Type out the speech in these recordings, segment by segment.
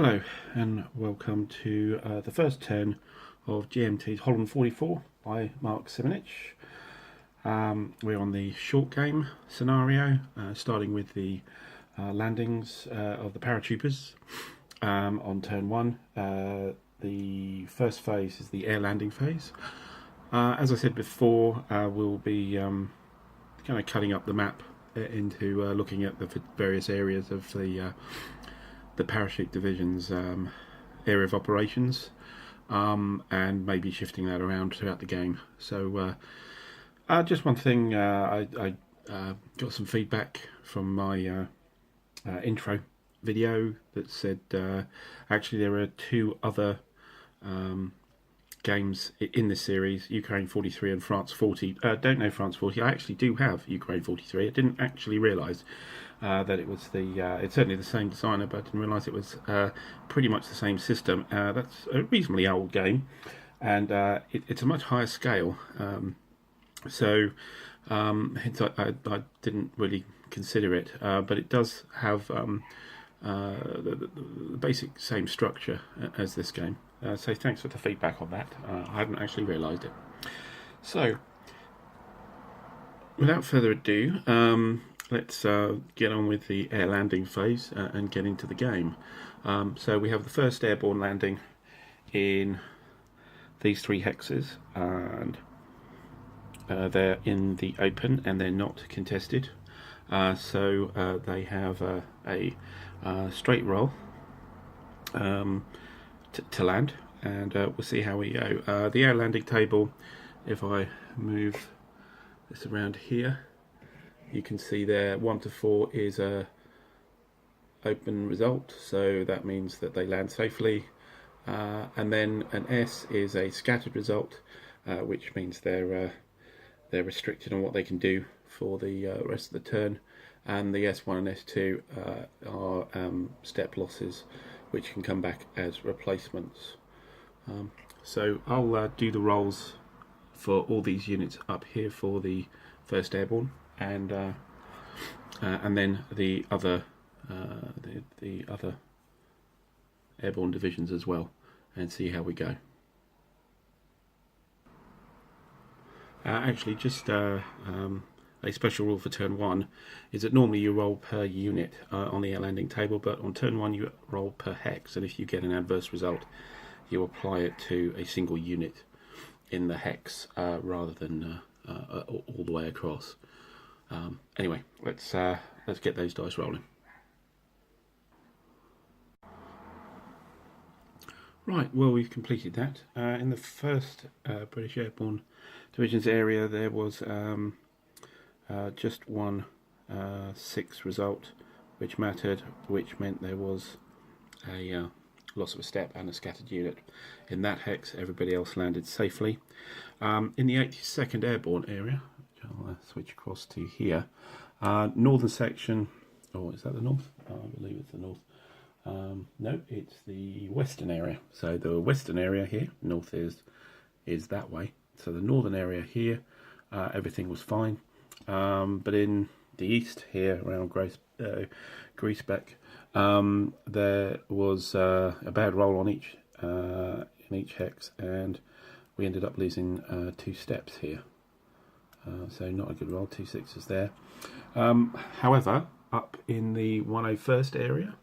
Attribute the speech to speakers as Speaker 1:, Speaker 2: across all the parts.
Speaker 1: Hello and welcome to the first turn of GMT's Holland 44 by Mark Simonich. We're on the short game scenario, starting with the landings of the paratroopers on turn 1. The first phase is the air landing phase. As I said before, we'll be kind of cutting up the map into looking at the various areas of the parachute division's area of operations, and maybe shifting that around throughout the game. So just one thing, I got some feedback from my intro video that said actually there are two other games in this series, Ukraine 43 and France 40. Don't know France 40. I actually do have Ukraine 43. I didn't actually realise that it was it's certainly the same designer, but I didn't realise it was pretty much the same system. That's a reasonably old game, and it's a much higher scale. So I didn't really consider it, but it does have the basic same structure as this game. So thanks for the feedback on that. I hadn't actually realised it. So, without further ado, let's get on with the air landing phase and get into the game. So we have the first airborne landing in these 3 hexes, and they're in the open and they're not contested. So they have a straight roll to land, and we'll see how we go. The air landing table, if I move this around here, you can see there 1 to 4 is a open result, so that means that they land safely, and then an S is a scattered result, which means they're restricted on what they can do for the rest of the turn, and the S1 and S2 are step losses, which can come back as replacements. So I'll do the rolls for all these units up here for the first airborne, and then the other the other airborne divisions as well, and see how we go. Actually, just a special rule for turn 1 is that normally you roll per unit on the air landing table, but on turn 1 you roll per hex, and if you get an adverse result you apply it to a single unit in the hex rather than all the way across. Anyway, let's get those dice rolling. Right, well, we've completed that. In the first British Airborne Division's area, there was just one 6 result, which mattered, which meant there was a loss of a step and a scattered unit. In that hex, everybody else landed safely. In the 82nd Airborne area, which I'll switch across to here, northern section, or is that the north? I believe it's the north. No, it's the western area. So the western area here, north is that way. So the northern area here, everything was fine. But in the east here, around Griesbeck, there was a bad roll on in each hex, and we ended up losing 2 steps here. So not a good roll, 2 6s there. However, up in the 101st area,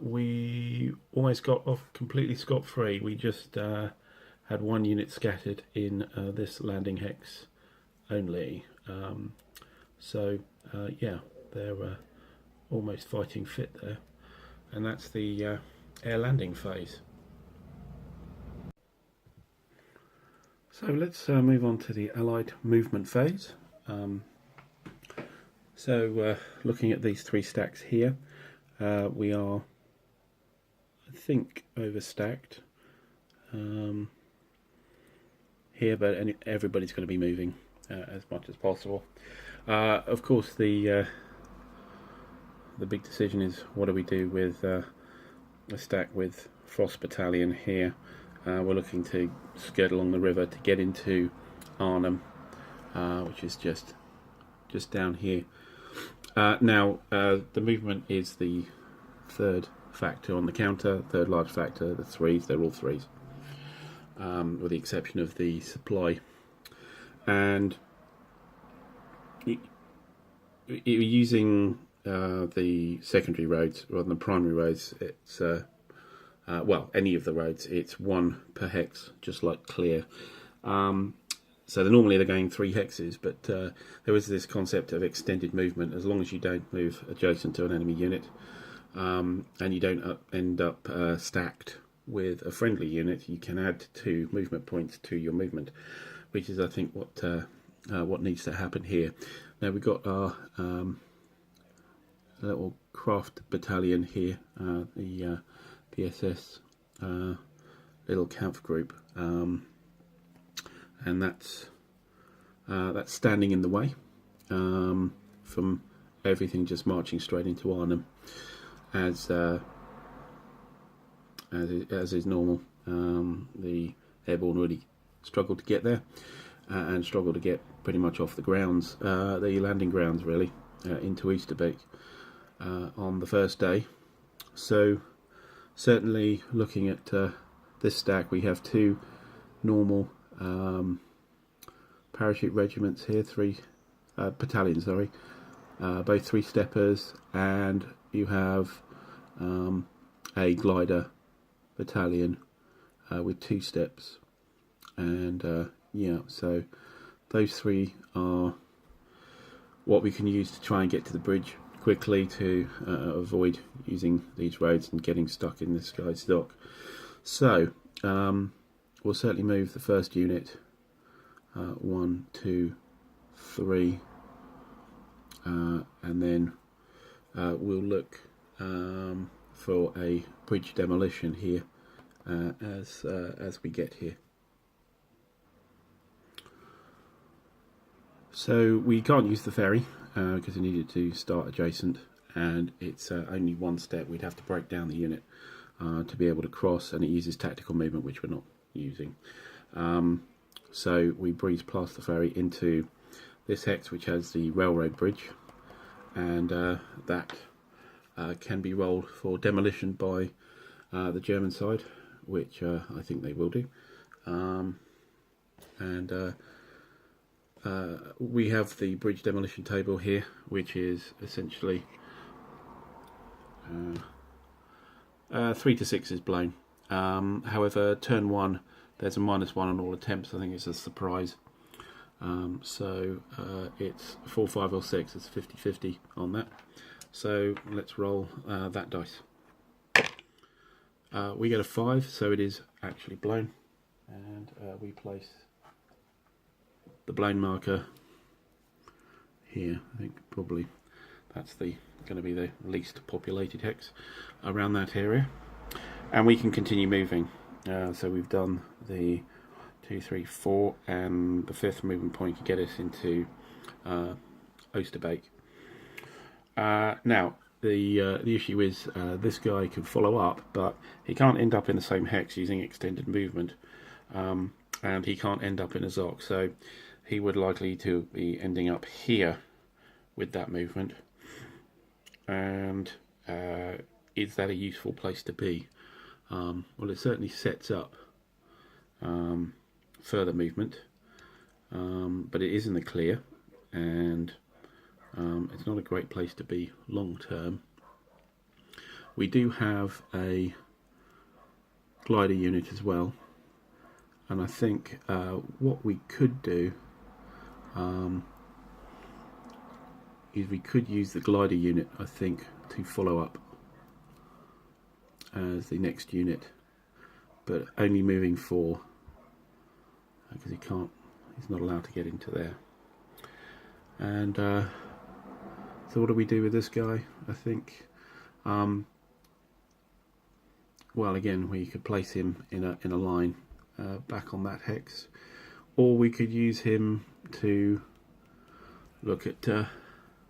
Speaker 1: we almost got off completely scot-free. We just had 1 unit scattered in this landing hex only. So yeah, they're almost fighting fit there, and that's the air landing phase. So let's move on to the Allied movement phase. So looking at these 3 stacks here, we are, I think, overstacked here, but everybody's going to be moving as much as possible. Of course, the big decision is what do we do with a stack with Frost Battalion here. We're looking to skirt along the river to get into Arnhem, which is just down here. Now, the movement is the 3rd factor on the counter, third large factor, the threes, they're all threes, with the exception of the supply. And you're using the secondary roads rather than the primary roads. It's well, any of the roads, it's 1 per hex, just like clear. So normally they're going 3 hexes, but there is this concept of extended movement. As long as you don't move adjacent to an enemy unit, and you don't end up stacked with a friendly unit, you can add 2 movement points to your movement, which is, I think, what needs to happen here. Now we've got our little craft battalion here, the SS little Kampf group, and that's standing in the way from everything just marching straight into Arnhem, as is normal. The Airborne really struggled to get there, and struggled to get pretty much off the grounds, the landing grounds really, into Easterbeek on the first day. So certainly looking at this stack, we have 2 normal parachute regiments here, 3 battalions, sorry, both 3-steppers, and you have a glider battalion with 2 steps, and yeah, so those 3 are what we can use to try and get to the bridge quickly to avoid using these roads and getting stuck in this guy's dock. So we'll certainly move the first unit, 1, 2, 3, and then we'll look for a bridge demolition here as we get here. So we can't use the ferry because it needed to start adjacent, and it's only 1 step. We'd have to break down the unit to be able to cross, and it uses tactical movement, which we're not using. So we breeze past the ferry into this hex, which has the railroad bridge, and that can be rolled for demolition by the German side, which I think they will do. We have the bridge demolition table here, which is essentially 3 to 6 is blown. However, turn 1, there's a -1 on all attempts. I think it's a surprise. So it's 4, 5 or 6. It's 50-50 on that. So let's roll that dice. We get a 5, so it is actually blown, and we place the blown marker here. I think probably that's going to be the least populated hex around that area, and we can continue moving. So we've done the 2, 3, 4, and the 5th movement point to get us into Oosterbeek. Now the issue is this guy can follow up, but he can't end up in the same hex using extended movement, and he can't end up in a ZOC, so he would likely to be ending up here with that movement. And is that a useful place to be? Well, it certainly sets up further movement, but it is in the clear, and it's not a great place to be long term. We do have a glider unit as well, and I think what we could do is we could use the glider unit, I think, to follow up as the next unit, but only moving 4 because he's not allowed to get into there. And so what do we do with this guy? I think well, again, we could place him in a line back on that hex, or we could use him to look at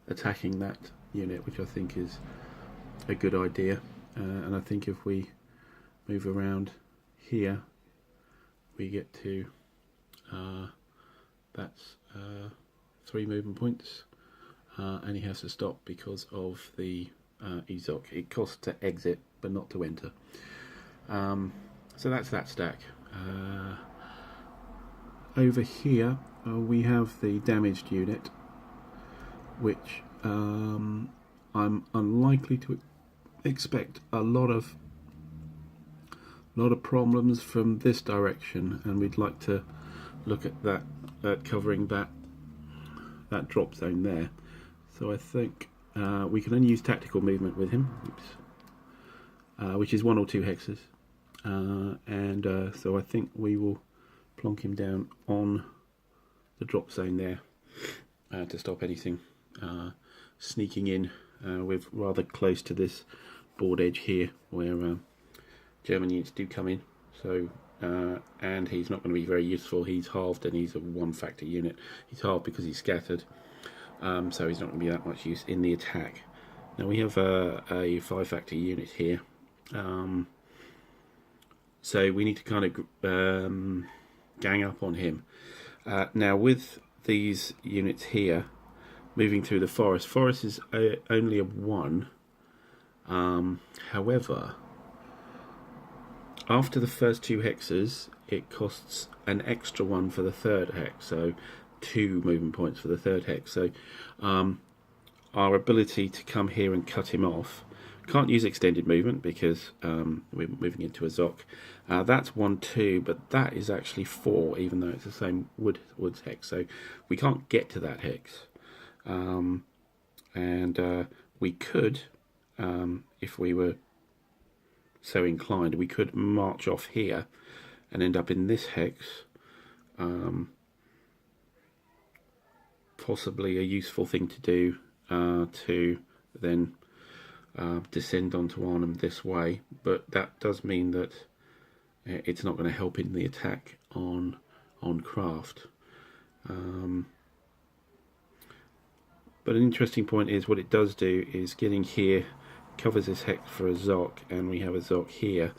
Speaker 1: attacking that unit, which I think is a good idea. And I think if we move around here, we get to that's 3 movement points, and he has to stop because of the EZOC. It costs to exit, but not to enter. So that's that stack. Over here we have the damaged unit, which I'm unlikely to expect a lot of problems from this direction, and we'd like to look at that, covering that drop zone there. So I think we can only use tactical movement with him, which is 1 or 2 hexes, and so I think we will plonk him down on the drop zone there to stop anything sneaking in. We're rather close to this board edge here where German units do come in, so and he's not going to be very useful. He's halved and he's a 1-factor unit. He's halved because he's scattered, so he's not going to be that much use in the attack. Now we have a 5-factor unit here, so we need to kind of gang up on him. Now with these units here moving through the forest is only a 1. However, after the first 2 hexes, it costs an extra 1 for the 3rd hex, so 2 movement points for the 3rd hex. So our ability to come here and cut him off, can't use extended movement because we're moving into a ZOC. That's 1, 2, but that is actually 4, even though it's the same woods hex. So we can't get to that hex, and we could, if we were so inclined, we could march off here and end up in this hex. Possibly a useful thing to do to then descend onto Arnhem this way, but that does mean that it's not going to help in the attack on Craft. But an interesting point is what it does do is getting here covers this hex for a ZOC, and we have a ZOC here,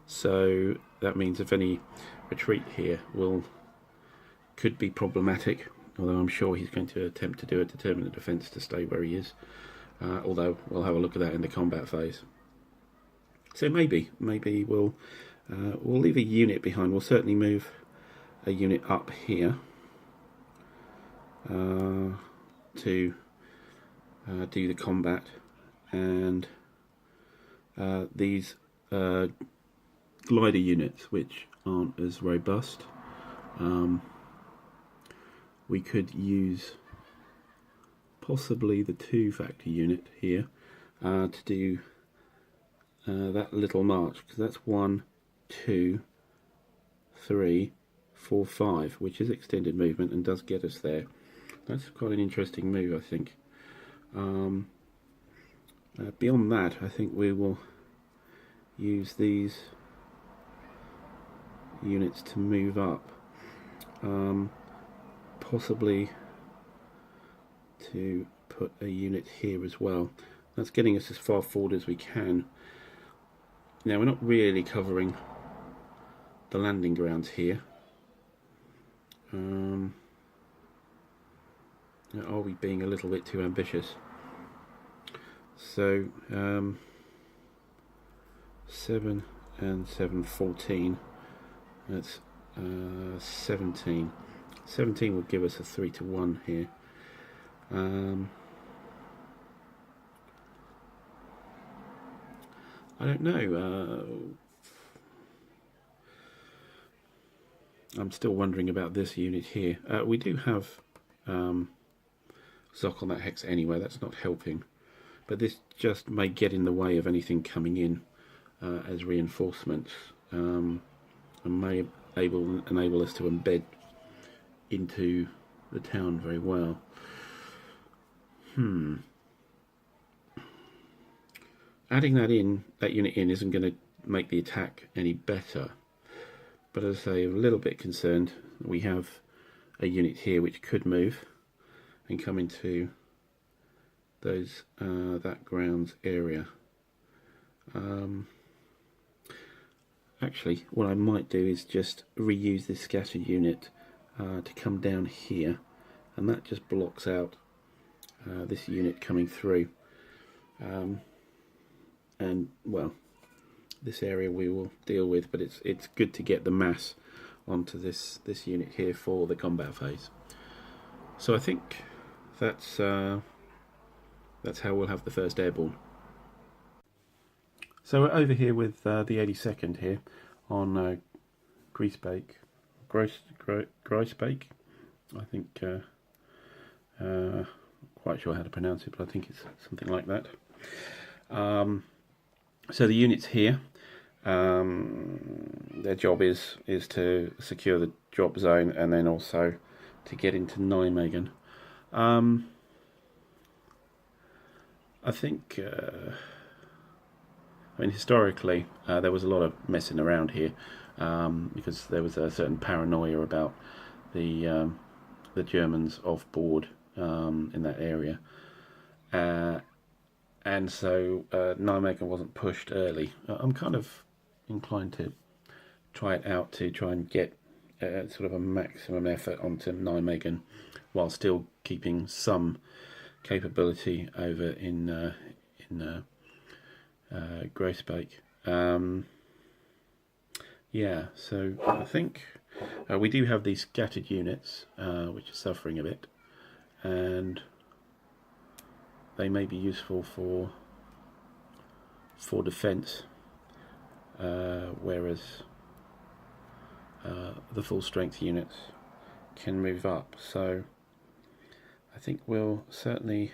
Speaker 1: so that means if any retreat here could be problematic, although I'm sure he's going to attempt to do a determinate defense to stay where he is, although we'll have a look at that in the combat phase. So maybe we'll leave a unit behind. We'll certainly move a unit up here to do the combat, and these glider units, which aren't as robust, we could use possibly the 2-factor unit here to do that little march, because that's 1, 2, 3, 4, 5, which is extended movement and does get us there. That's quite an interesting move, I think. Beyond that, I think we will use these units to move up, possibly to put a unit here as well. That's getting us as far forward as we can. Now we're not really covering the landing grounds here. Are we being a little bit too ambitious? So 7 and 7, 14. That's 17. 17 would give us a 3-to-1 here. I don't know. I'm still wondering about this unit here. We do have ZOC on that hex anyway. That's not helping. But this just may get in the way of anything coming in as reinforcements, and may enable us to embed into the town very well. Adding that unit in isn't going to make the attack any better. But as I say, I'm a little bit concerned. We have a unit here which could move and come into those that grounds area. Actually, what I might do is just reuse this scattered unit to come down here, and that just blocks out this unit coming through. and well, this area we will deal with, but it's good to get the mass onto this unit here for the combat phase. So I think that's how we'll have the 1st Airborne. So we're over here with the 82nd here on Griesbeek, I think. Quite sure how to pronounce it, but I think it's something like that. So the units here, their job is to secure the drop zone and then also to get into Nijmegen. I think, I mean, historically there was a lot of messing around here because there was a certain paranoia about the Germans off board in that area, and so Nijmegen wasn't pushed early. I'm kind of inclined to try it out to try and get sort of a maximum effort onto Nijmegen while still keeping some capability over in Griesbeek. Yeah, so I think we do have these scattered units which are suffering a bit, and they may be useful for defence, whereas the full strength units can move up. So I think we'll certainly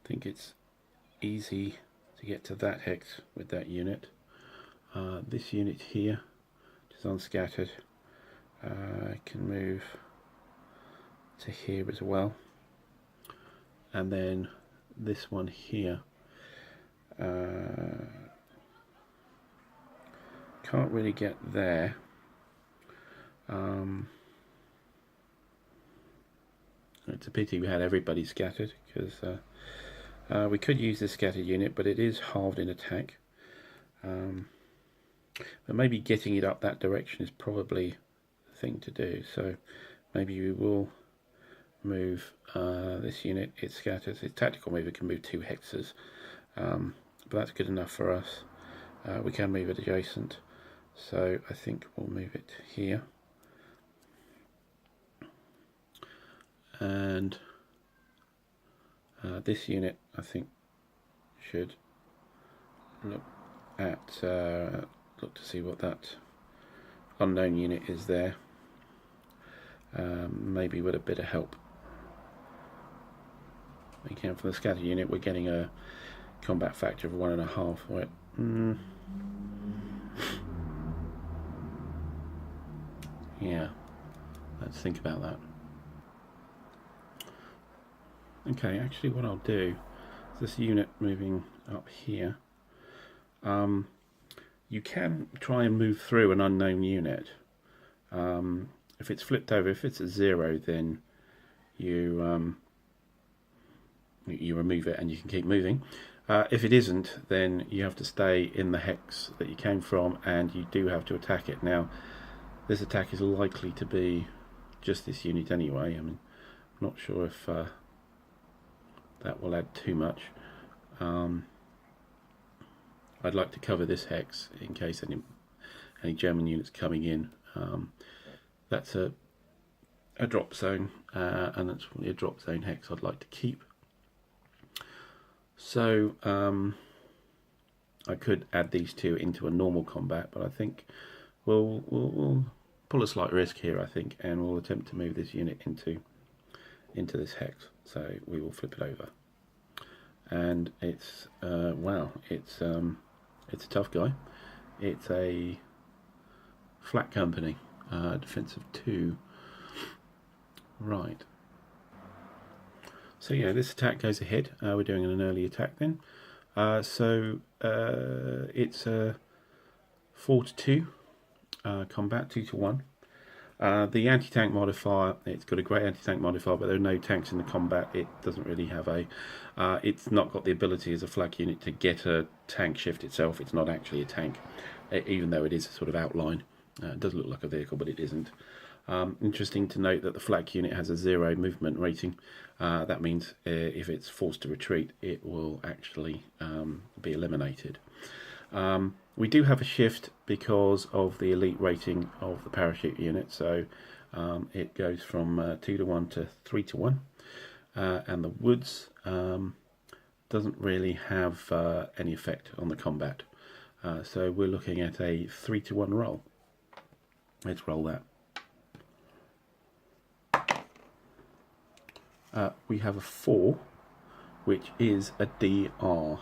Speaker 1: think it's easy to get to that hex with that unit. This unit here, which is unscattered, can move to here as well, and then this one here can't really get there. It's a pity we had everybody scattered, because we could use this scattered unit, but it is halved in attack. But maybe getting it up that direction is probably the thing to do. So maybe we will move this unit. It's scattered. Its tactical mover can move 2 hexes, but that's good enough for us. We can move it adjacent, so I think we'll move it here. And this unit, I think, should look to see what that unknown unit is there. Maybe with a bit of help. Again, for the scatter unit, we're getting a combat factor of 1.5. Right? Yeah, let's think about that. Okay, actually what I'll do is this unit moving up here, you can try and move through an unknown unit. If it's flipped over, if it's at 0, then you remove it and you can keep moving. If it isn't, then you have to stay in the hex that you came from, and you do have to attack it. Now, this attack is likely to be just this unit anyway. I mean, I'm not sure if that will add too much. I'd like to cover this hex in case any German units coming in. That's a drop zone, and that's a drop zone hex I'd like to keep. So I could add these two into a normal combat, but I think we'll pull a slight risk here, I think, and we'll attempt to move this unit into this hex. So we will flip it over, and it's wow, it's a tough guy. It's a flat company, defense of 2. Right. So yeah, this attack goes ahead. We're doing an early attack then. So it's a 4-2 combat, 2-1. The anti-tank modifier, it's got a great anti-tank modifier, but there are no tanks in the combat. It doesn't really have it's not got the ability as a flak unit to get a tank shift itself. It's not actually a tank, even though it is a sort of outline. It does look like a vehicle, but it isn't. Interesting to note that the flak unit has a 0 movement rating. That means if it's forced to retreat, it will actually be eliminated. We do have a shift because of the elite rating of the parachute unit, so it goes from 2 to 1 to 3 to 1, and the woods doesn't really have any effect on the combat. So we're looking at a 3 to 1 roll. Let's roll that. We have a 4, which is a DR.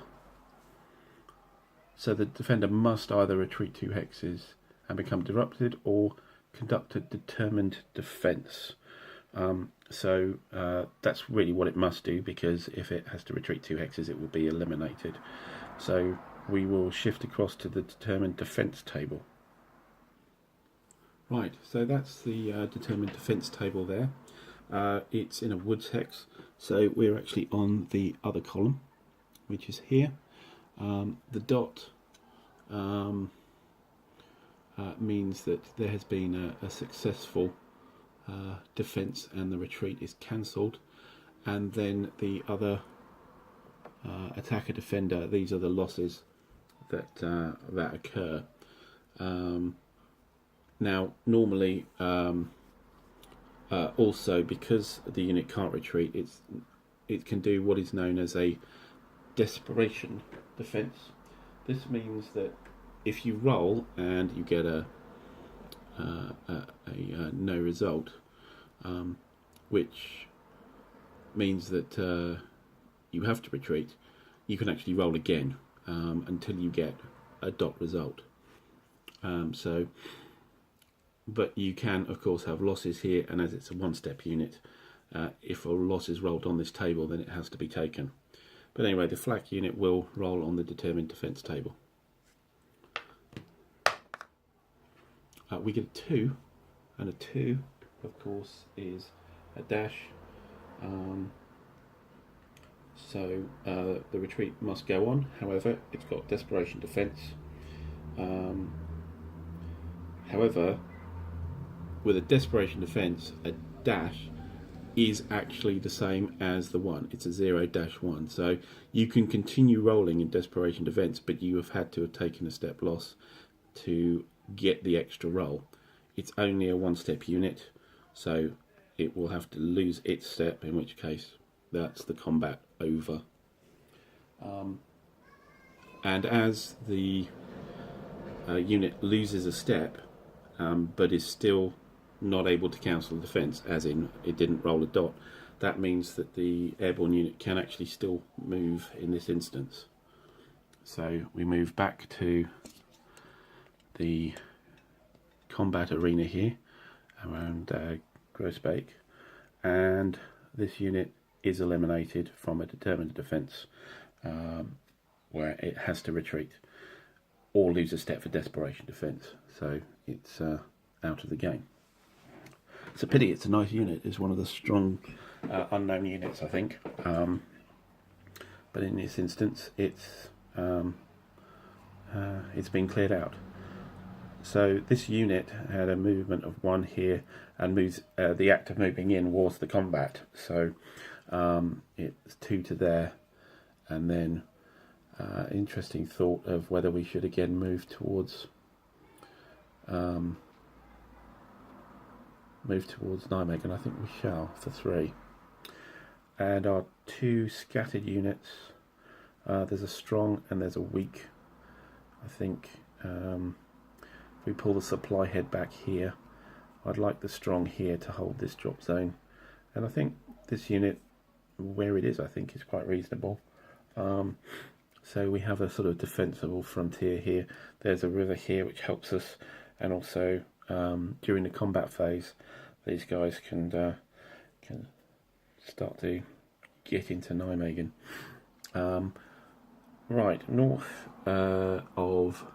Speaker 1: So the defender must either retreat 2 hexes and become disrupted, or conduct a determined defense. So that's really what it must do, because if it has to retreat 2 hexes, it will be eliminated. So we will shift across to the determined defense table. Right, so that's the determined defense table there. It's in a woods hex, so we're actually on the other column, which is here. The dot means that there has been a successful defense and the retreat is cancelled, and then the other attacker defender, these are the losses that that occur. Now normally also, because the unit can't retreat, it can do what is known as a Desperation Defense. This means that if you roll and you get a no result, which means that you have to retreat, you can actually roll again until you get a dot result. But you can, of course, have losses here, and as it's a one-step unit, if a loss is rolled on this table, then it has to be taken. But anyway, the flak unit will roll on the determined defense table. We get a 2, and a 2, of course, is a dash. So the retreat must go on. However, it's got Desperation Defense. However, with a Desperation Defense, a dash is actually the same as the 1. It's a 0-1. So you can continue rolling in Desperation Defense, but you have had to have taken a step loss to get the extra roll. It's only a one-step unit, so it will have to lose its step, in which case that's the combat over. And as the unit loses a step, but is still not able to cancel the defense, as in it didn't roll a dot, that means that the airborne unit can actually still move in this instance. So we move back to the combat arena here around Groesbeek, and this unit is eliminated from a determined defense, where it has to retreat or lose a step for Desperation Defense. So it's out of the game. It's a pity. It's a nice unit. It's one of the strong unknown units, I think. But in this instance, it's been cleared out. So this unit had a movement of 1 here, and moves. The act of moving in was the combat. So it's 2 to there, and then interesting thought of whether we should again move towards Nijmegen. I think we shall for 3. And our 2 scattered units, there's a strong and there's a weak. I think if we pull the supply head back here, I'd like the strong here to hold this drop zone, and I think this unit where it is, I think, is quite reasonable. So we have a sort of defensible frontier here. There's a river here which helps us, and also during the combat phase, these guys can start to get into Nijmegen. Right, north of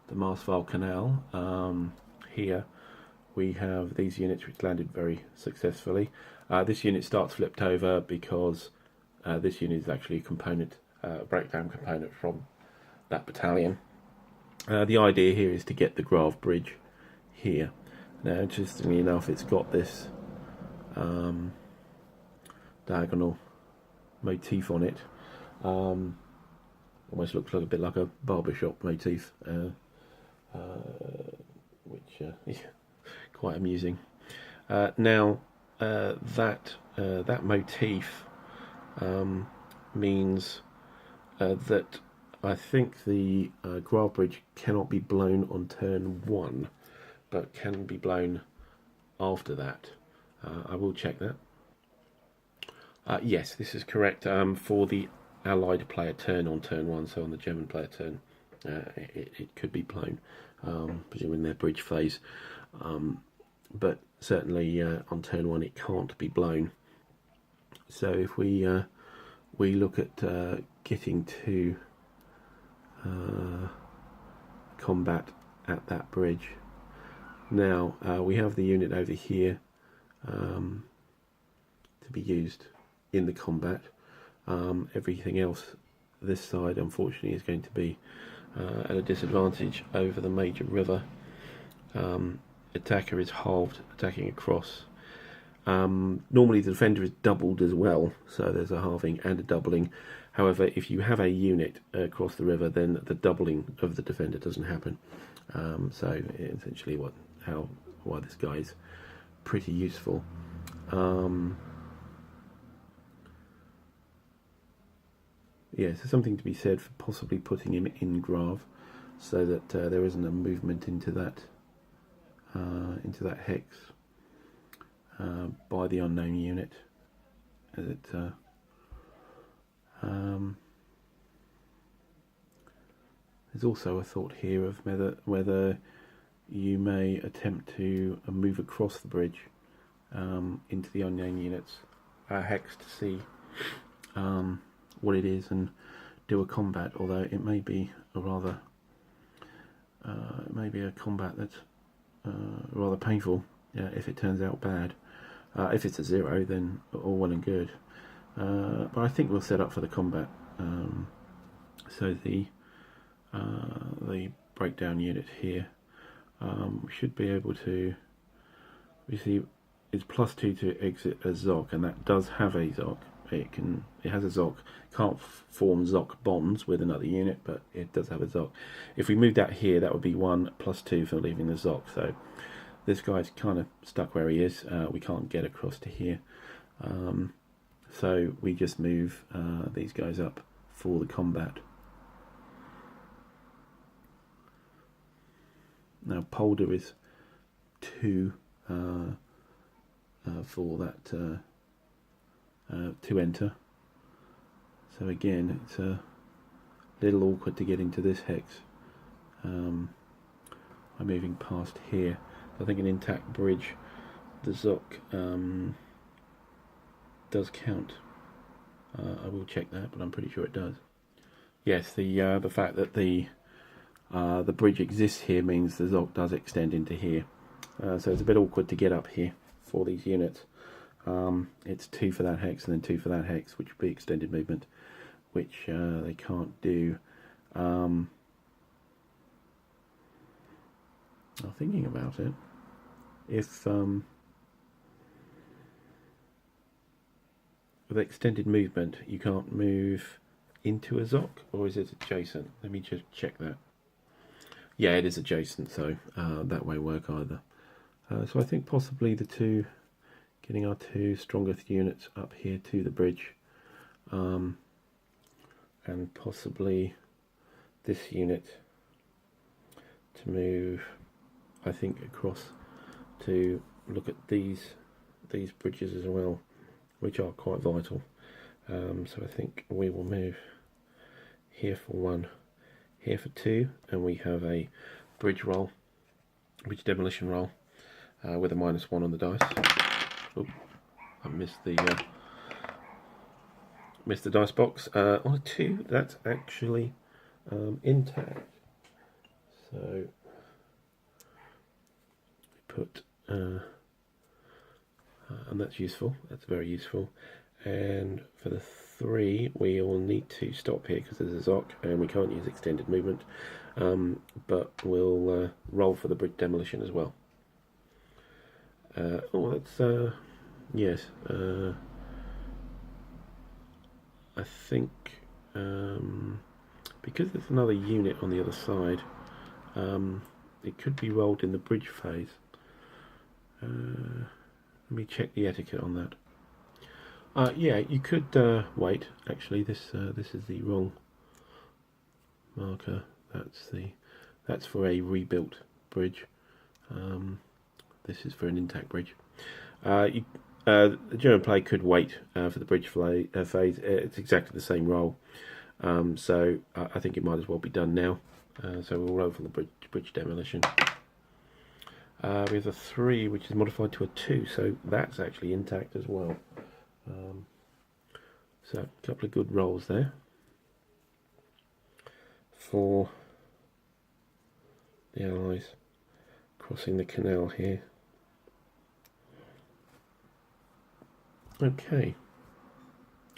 Speaker 1: the Marsval Canal, here we have these units which landed very successfully. This unit starts flipped over because this unit is actually a component, breakdown component from that battalion. The idea here is to get the Grave Bridge here, Now, interestingly enough, it's got this diagonal motif on it. Almost looks like a bit like a barbershop motif, which is quite amusing. Now, that motif means that I think the Grav Bridge cannot be blown on turn 1, but can be blown after that. I will check that. Yes, this is correct. For the Allied player turn on turn 1, so on the German player turn, it could be blown, presuming their bridge phase. But certainly on turn 1 it can't be blown. So if we look at getting to combat at that bridge. Now we have the unit over here to be used in the combat. Everything else this side unfortunately is going to be at a disadvantage over the major river. Attacker is halved attacking across. Normally the defender is doubled as well, so there's a halving and a doubling. However, if you have a unit across the river, then the doubling of the defender doesn't happen. So essentially why this guy is pretty useful. Yeah, so something to be said for possibly putting him in Grav, so that there isn't a movement into that hex by the unknown unit. As it there's also a thought here of whether you may attempt to move across the bridge into the unknown unit's hex to see what it is and do a combat, although it may be a rather a combat that's rather painful if it turns out bad. If it's a 0, then all well and good, but I think we'll set up for the combat. So the breakdown unit here, we should be able to, we see it's +2 to exit a ZOC, and that does have a ZOC. It has a ZOC, can't form ZOC bonds with another unit, but it does have a ZOC. If we move that here, that would be 1 +2 for leaving the ZOC. So this guy's kind of stuck where he is. We can't get across to here, so we just move these guys up for the combat. Now Polder is 2 for that to enter. So again, it's a little awkward to get into this hex. I'm moving past here. I think an intact bridge, the ZOC does count. I will check that, but I'm pretty sure it does. Yes, the fact that the bridge exists here means the ZOC does extend into here. So it's a bit awkward to get up here for these units. It's 2 for that hex and then 2 for that hex, which would be extended movement, which they can't do. I'm thinking about it. If with extended movement you can't move into a ZOC, or is it adjacent? Let me just check that. Yeah, it is adjacent, so that won't work either. So I think possibly getting our 2 strongest units up here to the bridge, and possibly this unit to move, I think, across to look at these bridges as well, which are quite vital. So I think we will move here for 1, here for 2, and we have a bridge demolition roll with a -1 on the dice. Oh, I missed the dice box. On a 2, that's actually intact. So we put, and that's useful. That's very useful. And for the 3, we will need to stop here because there's a ZOC and we can't use extended movement. But we'll roll for the bridge demolition as well. Oh, that's yes. I think because there's another unit on the other side, it could be rolled in the bridge phase. Let me check the etiquette on that. Yeah, you could wait. Actually, this is the wrong marker. That's for a rebuilt bridge. This is for an intact bridge. The German play could wait for the bridge phase. It's exactly the same roll, so I think it might as well be done now. So we'll roll for the bridge demolition. We have a 3, which is modified to a 2, so that's actually intact as well. So a couple of good rolls there for the Allies crossing the canal here. Okay,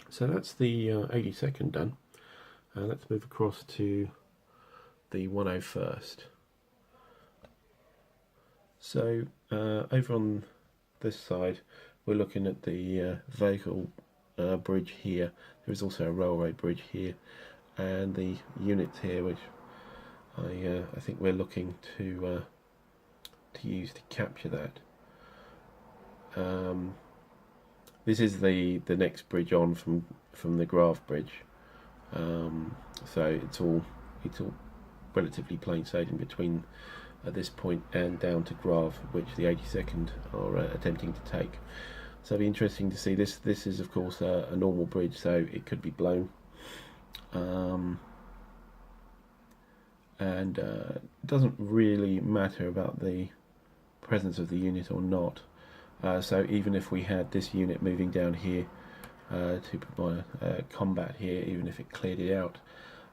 Speaker 1: so that's the 82nd done. Let's move across to the 101st. So over on this side, we're looking at the vehicle bridge here. There is also a railway bridge here, and the units here, which I think we're looking to use to capture that. This is the next bridge on from the Grave bridge, so it's all relatively plain sailing between at this point and down to Grave, which the 82nd are attempting to take. So it'll be interesting to see. This is of course a normal bridge, so it could be blown, and it doesn't really matter about the presence of the unit or not. So even if we had this unit moving down here to provide combat here, even if it cleared it out,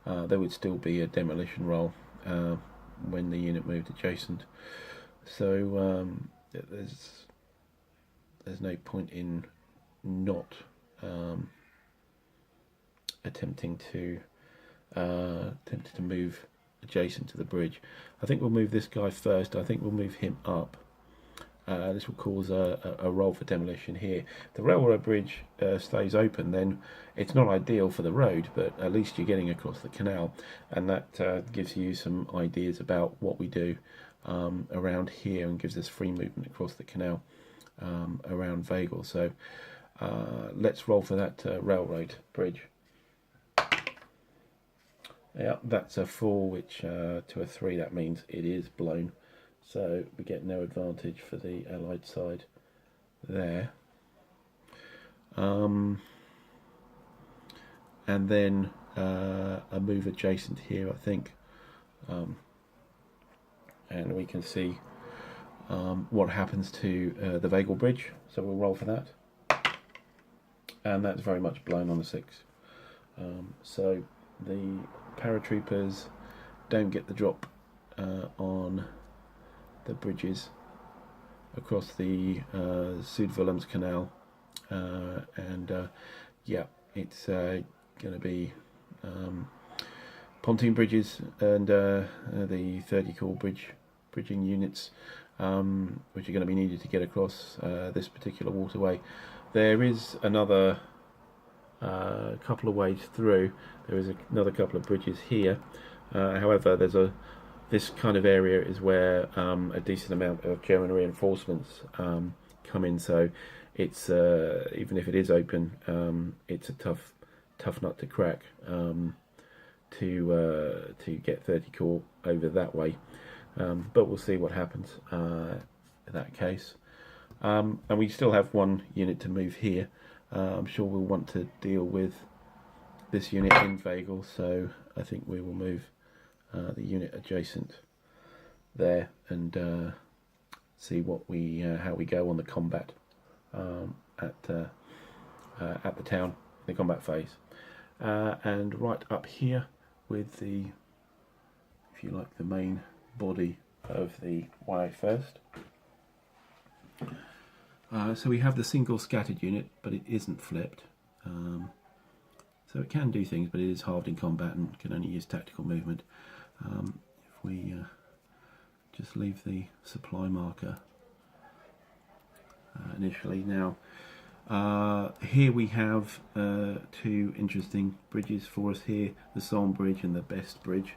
Speaker 1: there would still be a demolition roll when the unit moved adjacent. So there's no point in not attempting to move adjacent to the bridge. I think we'll move this guy first. I think we'll move him up. This will cause a roll for demolition here. If the railroad bridge stays open, then it's not ideal for the road, but at least you're getting across the canal, and that gives you some ideas about what we do around here, and gives us free movement across the canal around Vagel. So let's roll for that railroad bridge. Yeah, that's a 4, which to a 3, that means it is blown. So we get no advantage for the Allied side there. And then a move adjacent here, I think. And we can see what happens to the Vagel bridge. So we'll roll for that. And that's very much blown on the 6. So the paratroopers don't get the drop on the bridges across the Zuid-Willems Canal, and yeah, it's going to be pontoon bridges and the 30 core bridging units, which are going to be needed to get across this particular waterway. There is another couple of ways through. There is another couple of bridges here. However, this kind of area is where a decent amount of German reinforcements come in. So it's even if it is open, it's a tough nut to crack to get 30 core over that way. But we'll see what happens in that case. And we still have one unit to move here. I'm sure we'll want to deal with this unit in Vagel, so I think we will move the unit adjacent there and see what how we go on the combat at the town, the combat phase, and right up here with the, if you like, the main body of the 101st. So we have the single scattered unit, but it isn't flipped. So it can do things, but it is halved in combat and can only use tactical movement. If we just leave the supply marker initially. Now, here we have two interesting bridges for us here, the Son Bridge and the Best Bridge.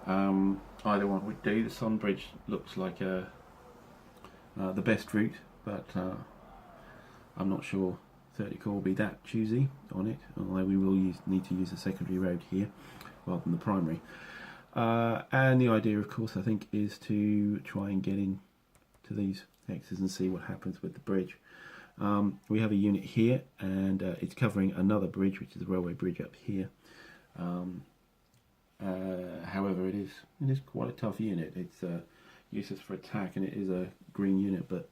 Speaker 1: Either one would do. The Son Bridge looks like the best route, but I'm not sure 30 Corps will be that choosy on it, although we will need to use the secondary road here rather than the primary. And the idea, of course, I think, is to try and get in to these hexes and see what happens with the bridge. We have a unit here, and it's covering another bridge, which is the railway bridge up here. However, it is quite a tough unit. It's useless for attack, and it is a green unit, but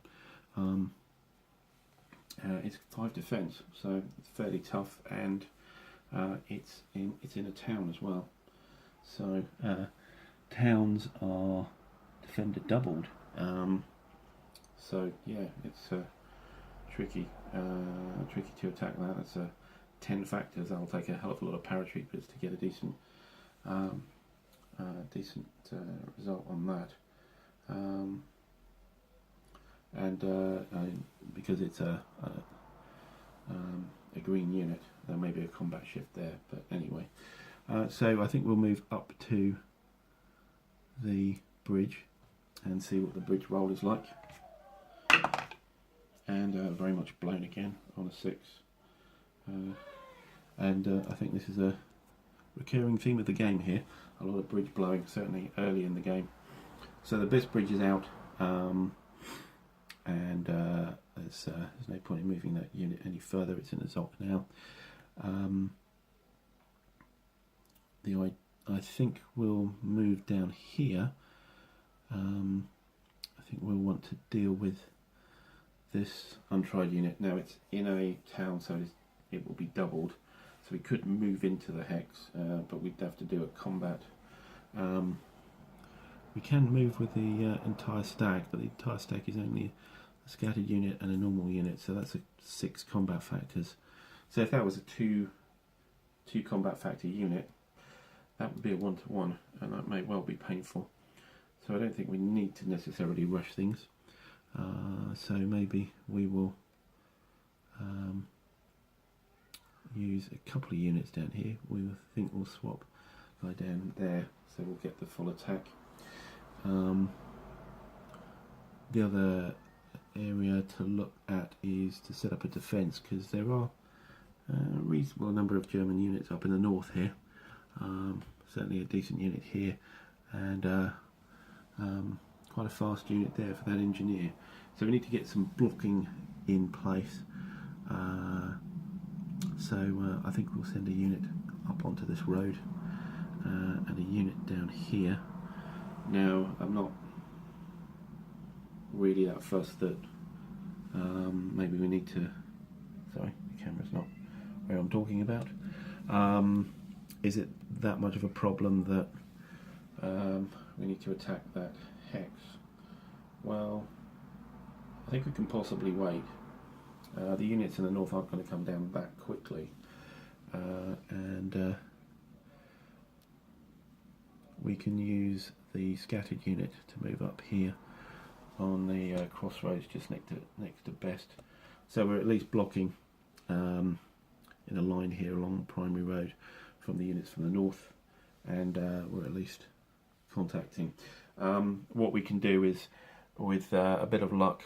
Speaker 1: it's 5 defense, so it's fairly tough, and it's in a town as well. So towns are defender doubled. So yeah, it's tricky to attack that. That's 10 factors. That'll take a hell of a lot of paratroopers to get a decent result on that. And because it's a green unit, there may be a combat shift there. But anyway, so I think we'll move up to the bridge and see what the bridge roll is like. And very much blown again on a 6. And I think this is a recurring theme of the game here. A lot of bridge blowing, certainly early in the game. So the Best Bridge is out, and there's no point in moving that unit any further. It's in the ZOC now. I think we'll move down here. I think we'll want to deal with this untried unit. Now it's in a town, so it will be doubled, so we could move into the hex, but we'd have to do a combat. We can move with the entire stack, but the entire stack is only a scattered unit and a normal unit, so that's 6 combat factors. So if that was a two combat factor unit, that would be a 1-to-1, and that may well be painful. So I don't think we need to necessarily rush things. So maybe we will use a couple of units down here. We think we'll swap a guy down there, so we'll get the full attack. The other area to look at is to set up a defence, because there are a reasonable number of German units up in the north here. Certainly a decent unit here, and quite a fast unit there for that engineer. So we need to get some blocking in place. So I think we'll send a unit up onto this road and a unit down here. Now I'm not really that fussed that maybe we need to, sorry, the camera's not where I'm talking about. Is it that much of a problem that we need to attack that hex? Well, I think we can possibly wait. The units in the north aren't going to come down that quickly, and we can use the scattered unit to move up here on the crossroads just next to Best. So we're at least blocking in a line here along the primary road from the units from the north, and we're at least contacting. What we can do is, with a bit of luck,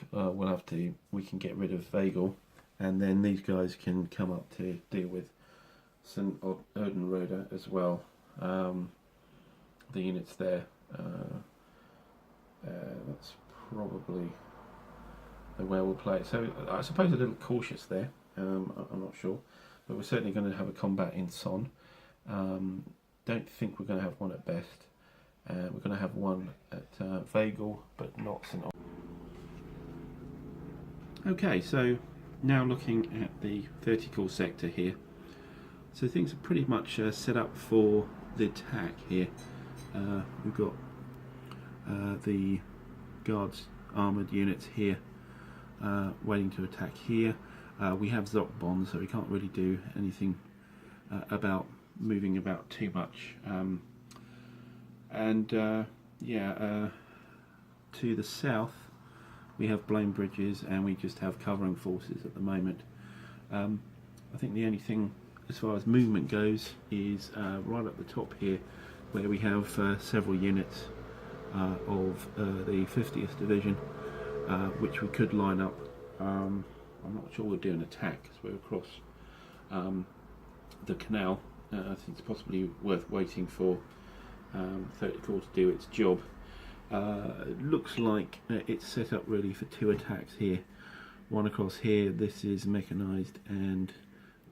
Speaker 1: we can get rid of Vagel, and then these guys can come up to deal with St. Erdenrode as well. The units there, that's probably the way we'll play it. So I suppose a little cautious there, I'm not sure, but we're certainly going to have a combat in Son. Don't think we're going to have one at Best. We're going to have one at Vagel, but not St. Okay, so now looking at the vertical sector here. So things are pretty much set up for the attack here. We've got the Guards armoured units here waiting to attack here. We have ZOC bonds, so we can't really do anything about moving about too much. To the south we have blown bridges, and we just have covering forces at the moment. I think the only thing as far as movement goes is right at the top here, where we have several units of the 50th Division, which we could line up. I'm not sure we'll do an attack because we're across the canal. I think it's possibly worth waiting for 30 Corps to do its job. It looks like it's set up really for two attacks here. One across here, this is mechanised and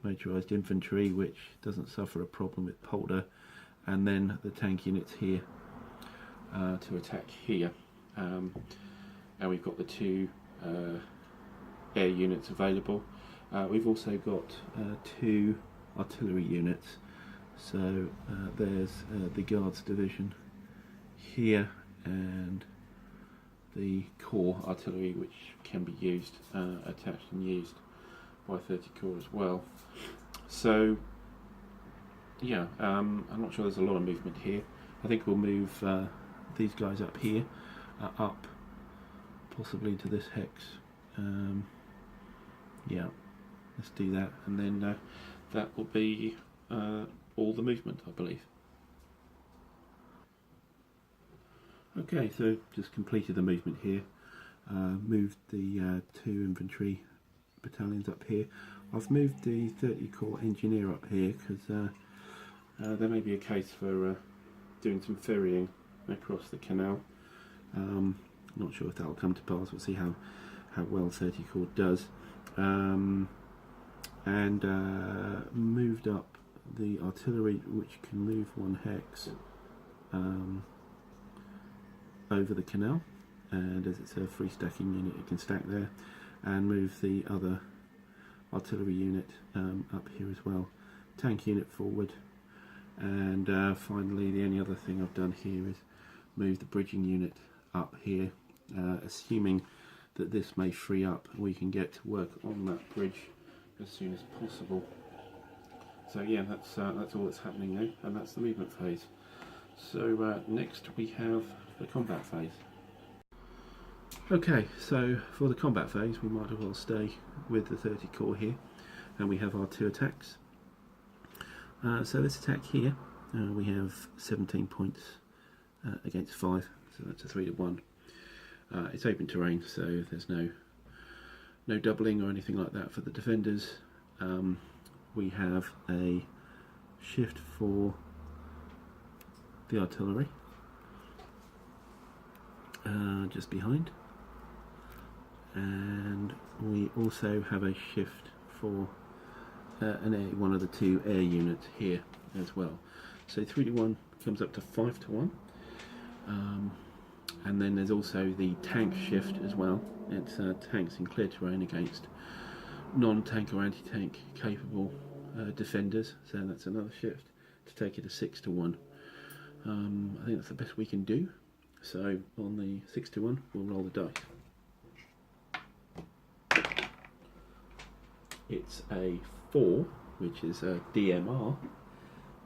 Speaker 1: motorised infantry, which doesn't suffer a problem with polder, and then the tank units here to attack here. And we've got the two air units available. We've also got two artillery units. So there's the Guards Division here, and the Corps artillery, which can be used, attached and used by 30 Corps as well. So yeah, I'm not sure there's a lot of movement here. I think we'll move these guys up here, up possibly to this hex. Yeah, let's do that, and then that will be all the movement, I believe. Okay, so just completed the movement here. Moved the two infantry battalions up here. I've moved the 30 Corps engineer up here because there may be a case for doing some ferrying across the canal. Not sure if that will come to pass. We'll see how well 30 Corps does. And moved up the artillery, which can move one hex over the canal, and as it's a free stacking unit, it can stack there, and move the other artillery unit up here as well. Tank unit forward, and finally the only other thing I've done here is move the bridging unit up here, assuming that this may free up and we can get to work on that bridge as soon as possible. So yeah, that's all that's happening now, and that's the movement phase. So next we have the combat phase. Okay, so for the combat phase we might as well stay with the 30 Corps here, and we have our two attacks. So this attack here, we have 17 points against 5, so that's a 3-to-1. It's open terrain, so there's no doubling or anything like that for the defenders. We have a shift for the artillery just behind, and we also have a shift for one of the two air units here as well. So 3-to-1 comes up to 5-to-1, and then there's also the tank shift as well. It's tanks in clear terrain against non-tank or anti-tank capable defenders, so that's another shift to take it to 6-to-1. I think that's the best we can do. So on the 6-to-1 we'll roll the dice. It's a 4, which is a DMR,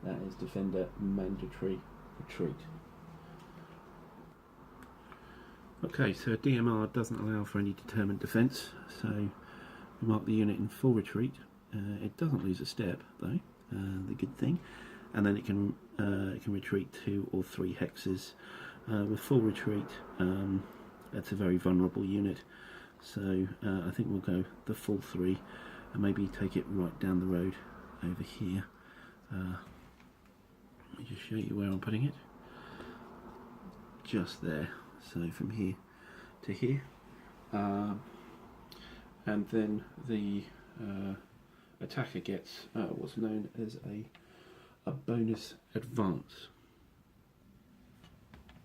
Speaker 1: that is Defender Mandatory Retreat. Okay, so DMR doesn't allow for any determined defence, so we mark the unit in full retreat. It doesn't lose a step though, the good thing, and then it can retreat 2 or 3 hexes. With full retreat, that's a very vulnerable unit, so I think we'll go the full 3 and maybe take it right down the road over here. Let me just show you where I'm putting it. Just there, so from here to here, and then the attacker gets what's known as a bonus advance.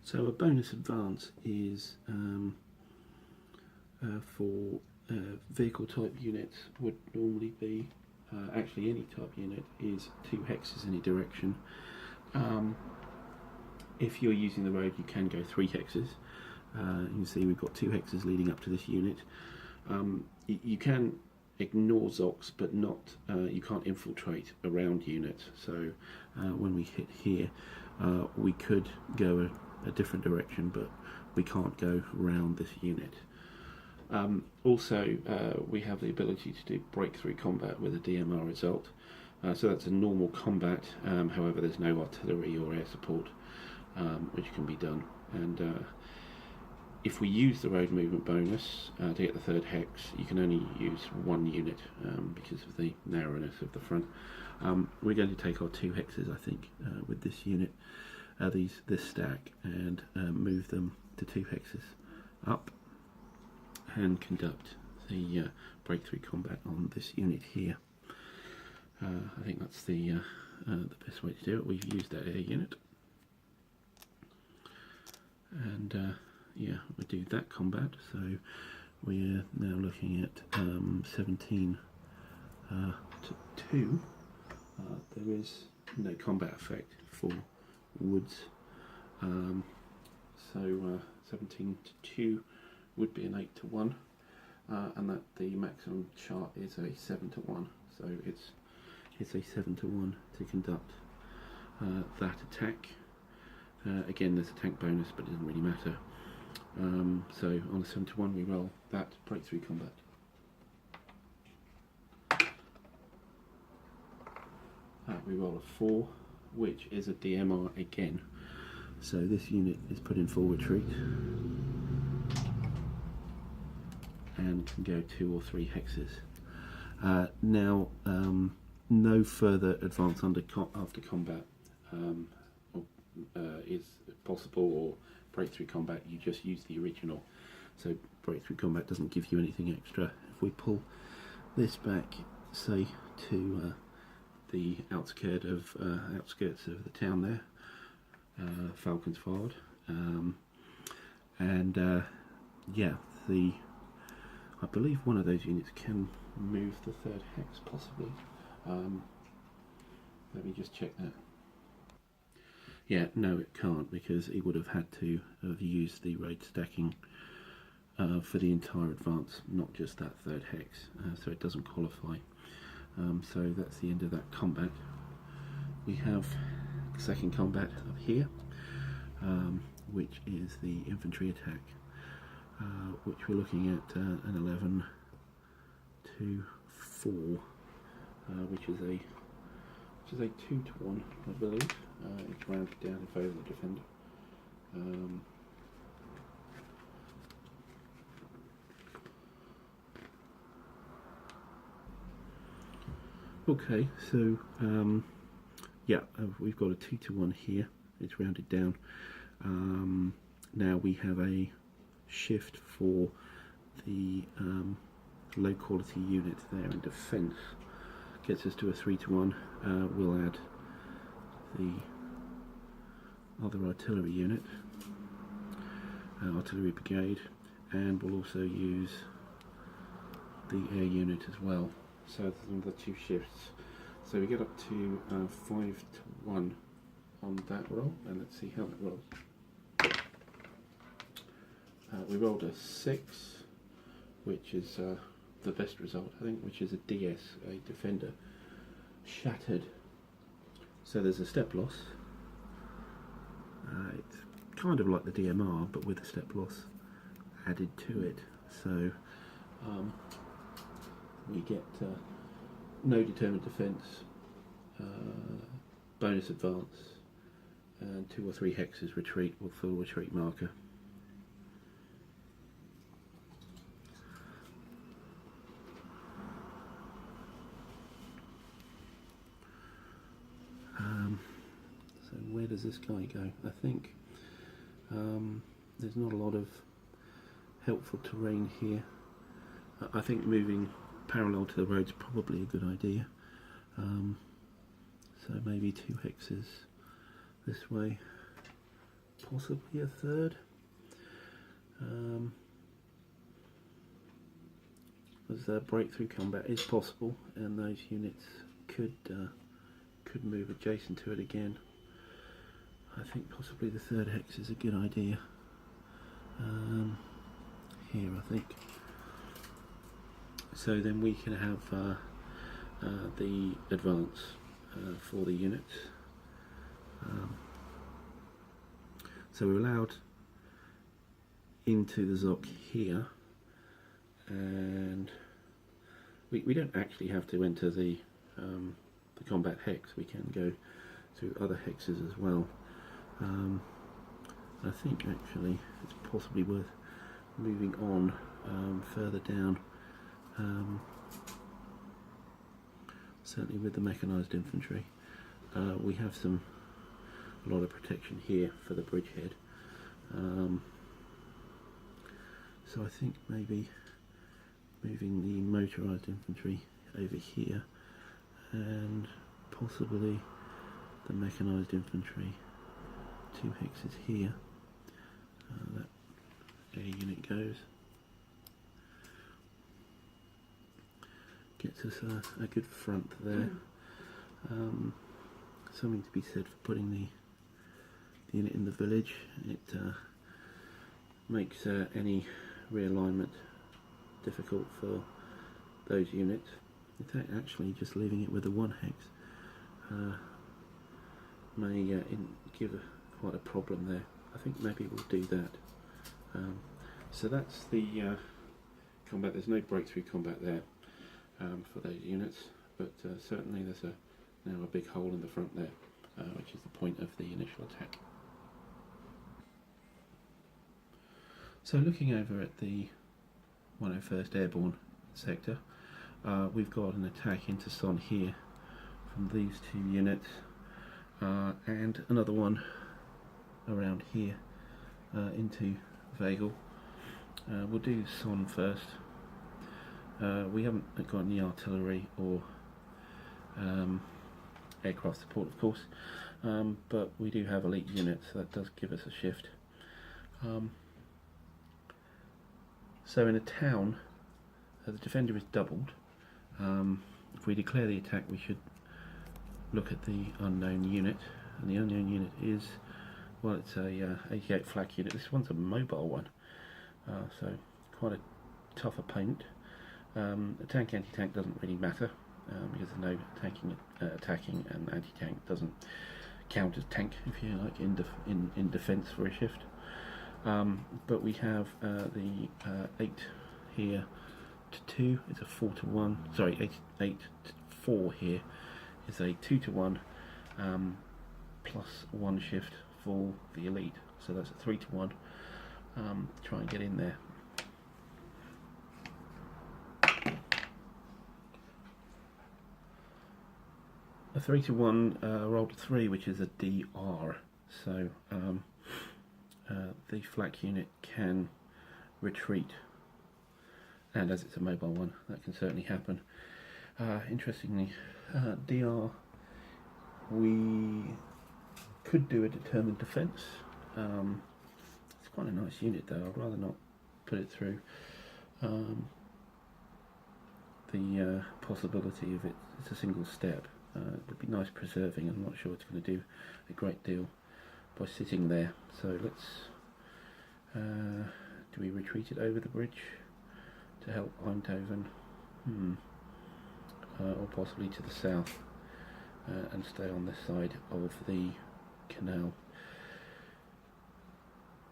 Speaker 1: So a bonus advance is for vehicle type units would normally be, actually any type unit is 2 hexes in any direction. If you're using the road you can go 3 hexes. You can see we've got 2 hexes leading up to this unit. You can ignore Zocs, but not you can't infiltrate around units. So when we hit here, we could go a different direction, but we can't go around this unit. Also, we have the ability to do breakthrough combat with a DMR result. So that's a normal combat, however there's no artillery or air support which can be done. And if we use the road movement bonus to get the third hex, you can only use one unit because of the narrowness of the front. We're going to take our 2 hexes, I think, with this unit, this stack, and move them to 2 hexes up and conduct the breakthrough combat on this unit here. I think that's the best way to do it. We've used that air unit, and yeah, we do that combat. So we're now looking at 17 to 2. There is no combat effect for woods, so 17 to 2 would be an 8 to 1, and that the maximum chart is a 7 to 1. So it's a 7 to 1 to conduct that attack. Again, there's a tank bonus, but it doesn't really matter. So on a 7 to 1, we roll that breakthrough combat. We roll a 4, which is a DMR again. So this unit is put in full retreat and can go 2 or 3 hexes. Now, no further advance after combat is possible, or breakthrough combat, you just use the original. So breakthrough combat doesn't give you anything extra. If we pull this back, say, to the outskirts of the town there, Falcons Forward, and yeah, I believe one of those units can move the third hex, possibly. Let me just check that. Yeah, no, it can't, because he would have had to have used the raid stacking for the entire advance, not just that third hex, so it doesn't qualify. So that's the end of that combat. We have the second combat up here, which is the Infantry Attack, which we're looking at an 11 to 4, which is a 2 to 1, I believe. It's rounded down in favour of the defender. Okay, so yeah, we've got a 2 to 1 here. It's rounded down. Now we have a shift for the low quality unit there in defence. Gets us to a 3 to 1. We'll add the other artillery unit, artillery brigade, and we'll also use the air unit as well. So there's the 2 shifts. So we get up to 5 to 1 on that roll, and let's see how that rolls. We rolled a 6, which is the best result, I think, which is a DS, a defender, shattered. So there's a step loss. It's kind of like the DMR, but with a step loss added to it. So we get no determined defence, bonus advance, and 2 or 3 hexes retreat or full retreat marker. So where does this guy go? I think there's not a lot of helpful terrain here. I think moving parallel to the road's probably a good idea. So maybe 2 hexes this way, possibly a third. As breakthrough combat is possible, and those units could move adjacent to it again. I think possibly the third hex is a good idea. Here, I think. So then we can have the advance for the units. So we're allowed into the ZOC here, and we don't actually have to enter the combat hex. We can go through other hexes as well. I think actually it's possibly worth moving on further down, certainly with the mechanised infantry. We have a lot of protection here for the bridgehead, so I think maybe moving the motorised infantry over here and possibly the mechanised infantry 2 hexes here. That A unit goes. Gets us a good front there. Something to be said for putting the unit in the village. It makes any realignment difficult for those units. In fact, actually just leaving it with the 1 hex may give quite a problem there. I think maybe we'll do that. So that's the combat. There's no breakthrough combat there for those units, but certainly there's now a big hole in the front there, which is the point of the initial attack. So looking over at the 101st Airborne sector, we've got an attack into Son here from these 2 units, and another one around here into Vagel. We'll do Son first. We haven't got any artillery or aircraft support, of course, but we do have elite units, so that does give us a shift. So in a town, the defender is doubled. If we declare the attack, we should look at the unknown unit, and the unknown unit is, well, it's a 88 flak unit. This one's a mobile one, so quite a tough opponent. A tank anti-tank doesn't really matter, because there's no attacking and anti-tank doesn't count as tank, if you like, in defence for a shift. But we have the 8 here to 2 is a 4 to 1. Sorry, 8 to 4 here is a 2 to 1 plus 1 shift for the elite. So that's a 3 to 1. Try and get in there. A 3 to 1 rolled a 3, which is a DR. So the flak unit can retreat, and as it's a mobile one, that can certainly happen. Interestingly, DR, we could do a determined defence. It's quite a nice unit though. I'd rather not put it through the possibility of it's a single step. It would be nice preserving. I'm not sure it's going to do a great deal by sitting there. So let's do we retreat it over the bridge to help Eindhoven, or possibly to the south, and stay on this side of the canal.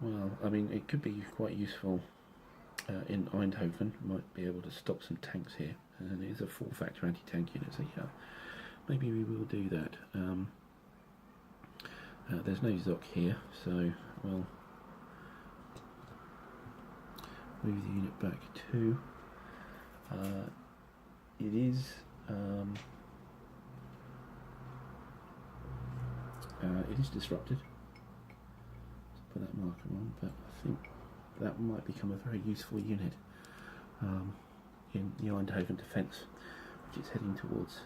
Speaker 1: Well, I mean, it could be quite useful in Eindhoven. Might be able to stop some tanks here, and it is a 4-factor anti-tank unit, so yeah, maybe we will do that. There's no Zoc here, so we'll move the unit back to. It is disrupted. Let's put that marker on, but I think that might become a very useful unit in the Eindhoven defence, which it's heading towards.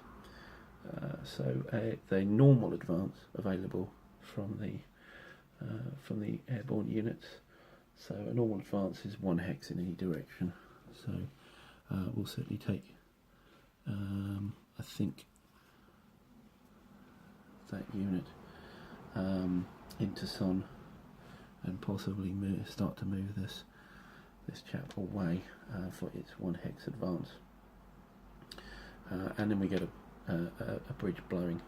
Speaker 1: So the normal advance available from the airborne units. So a normal advance is 1 hex in any direction. So we'll certainly take, I think, that unit into Son, and possibly start to move this chap away for its 1 hex advance, and then we get a bridge blowing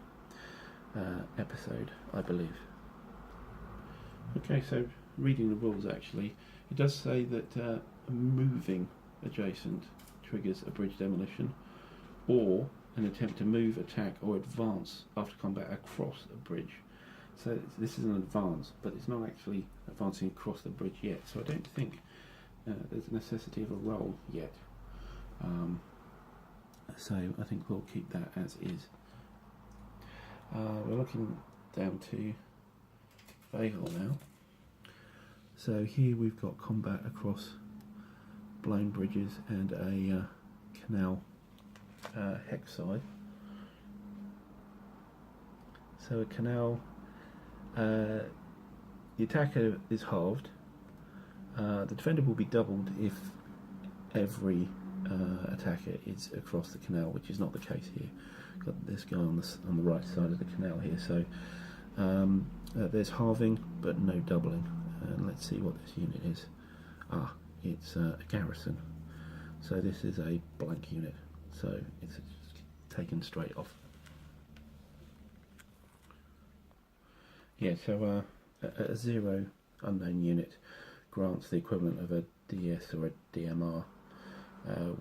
Speaker 1: episode, I believe. Okay, so reading the rules, actually, it does say that moving adjacent triggers a bridge demolition, or an attempt to move, attack or advance after combat across a bridge. So this is an advance, but it's not actually advancing across the bridge yet, so I don't think there's a necessity of a roll yet. So I think we'll keep that as is. We're looking down to Vahel now. So here we've got combat across blown bridges and a canal hex side. So a canal, the attacker is halved. The defender will be doubled if every attacker is across the canal, which is not the case here. Got this guy on the right side of the canal here. So there's halving but no doubling. And let's see what this unit is. It's a garrison. So this is a blank unit. So it's taken straight off. Yeah, so a 0 unknown unit grants the equivalent of a DS or a DMR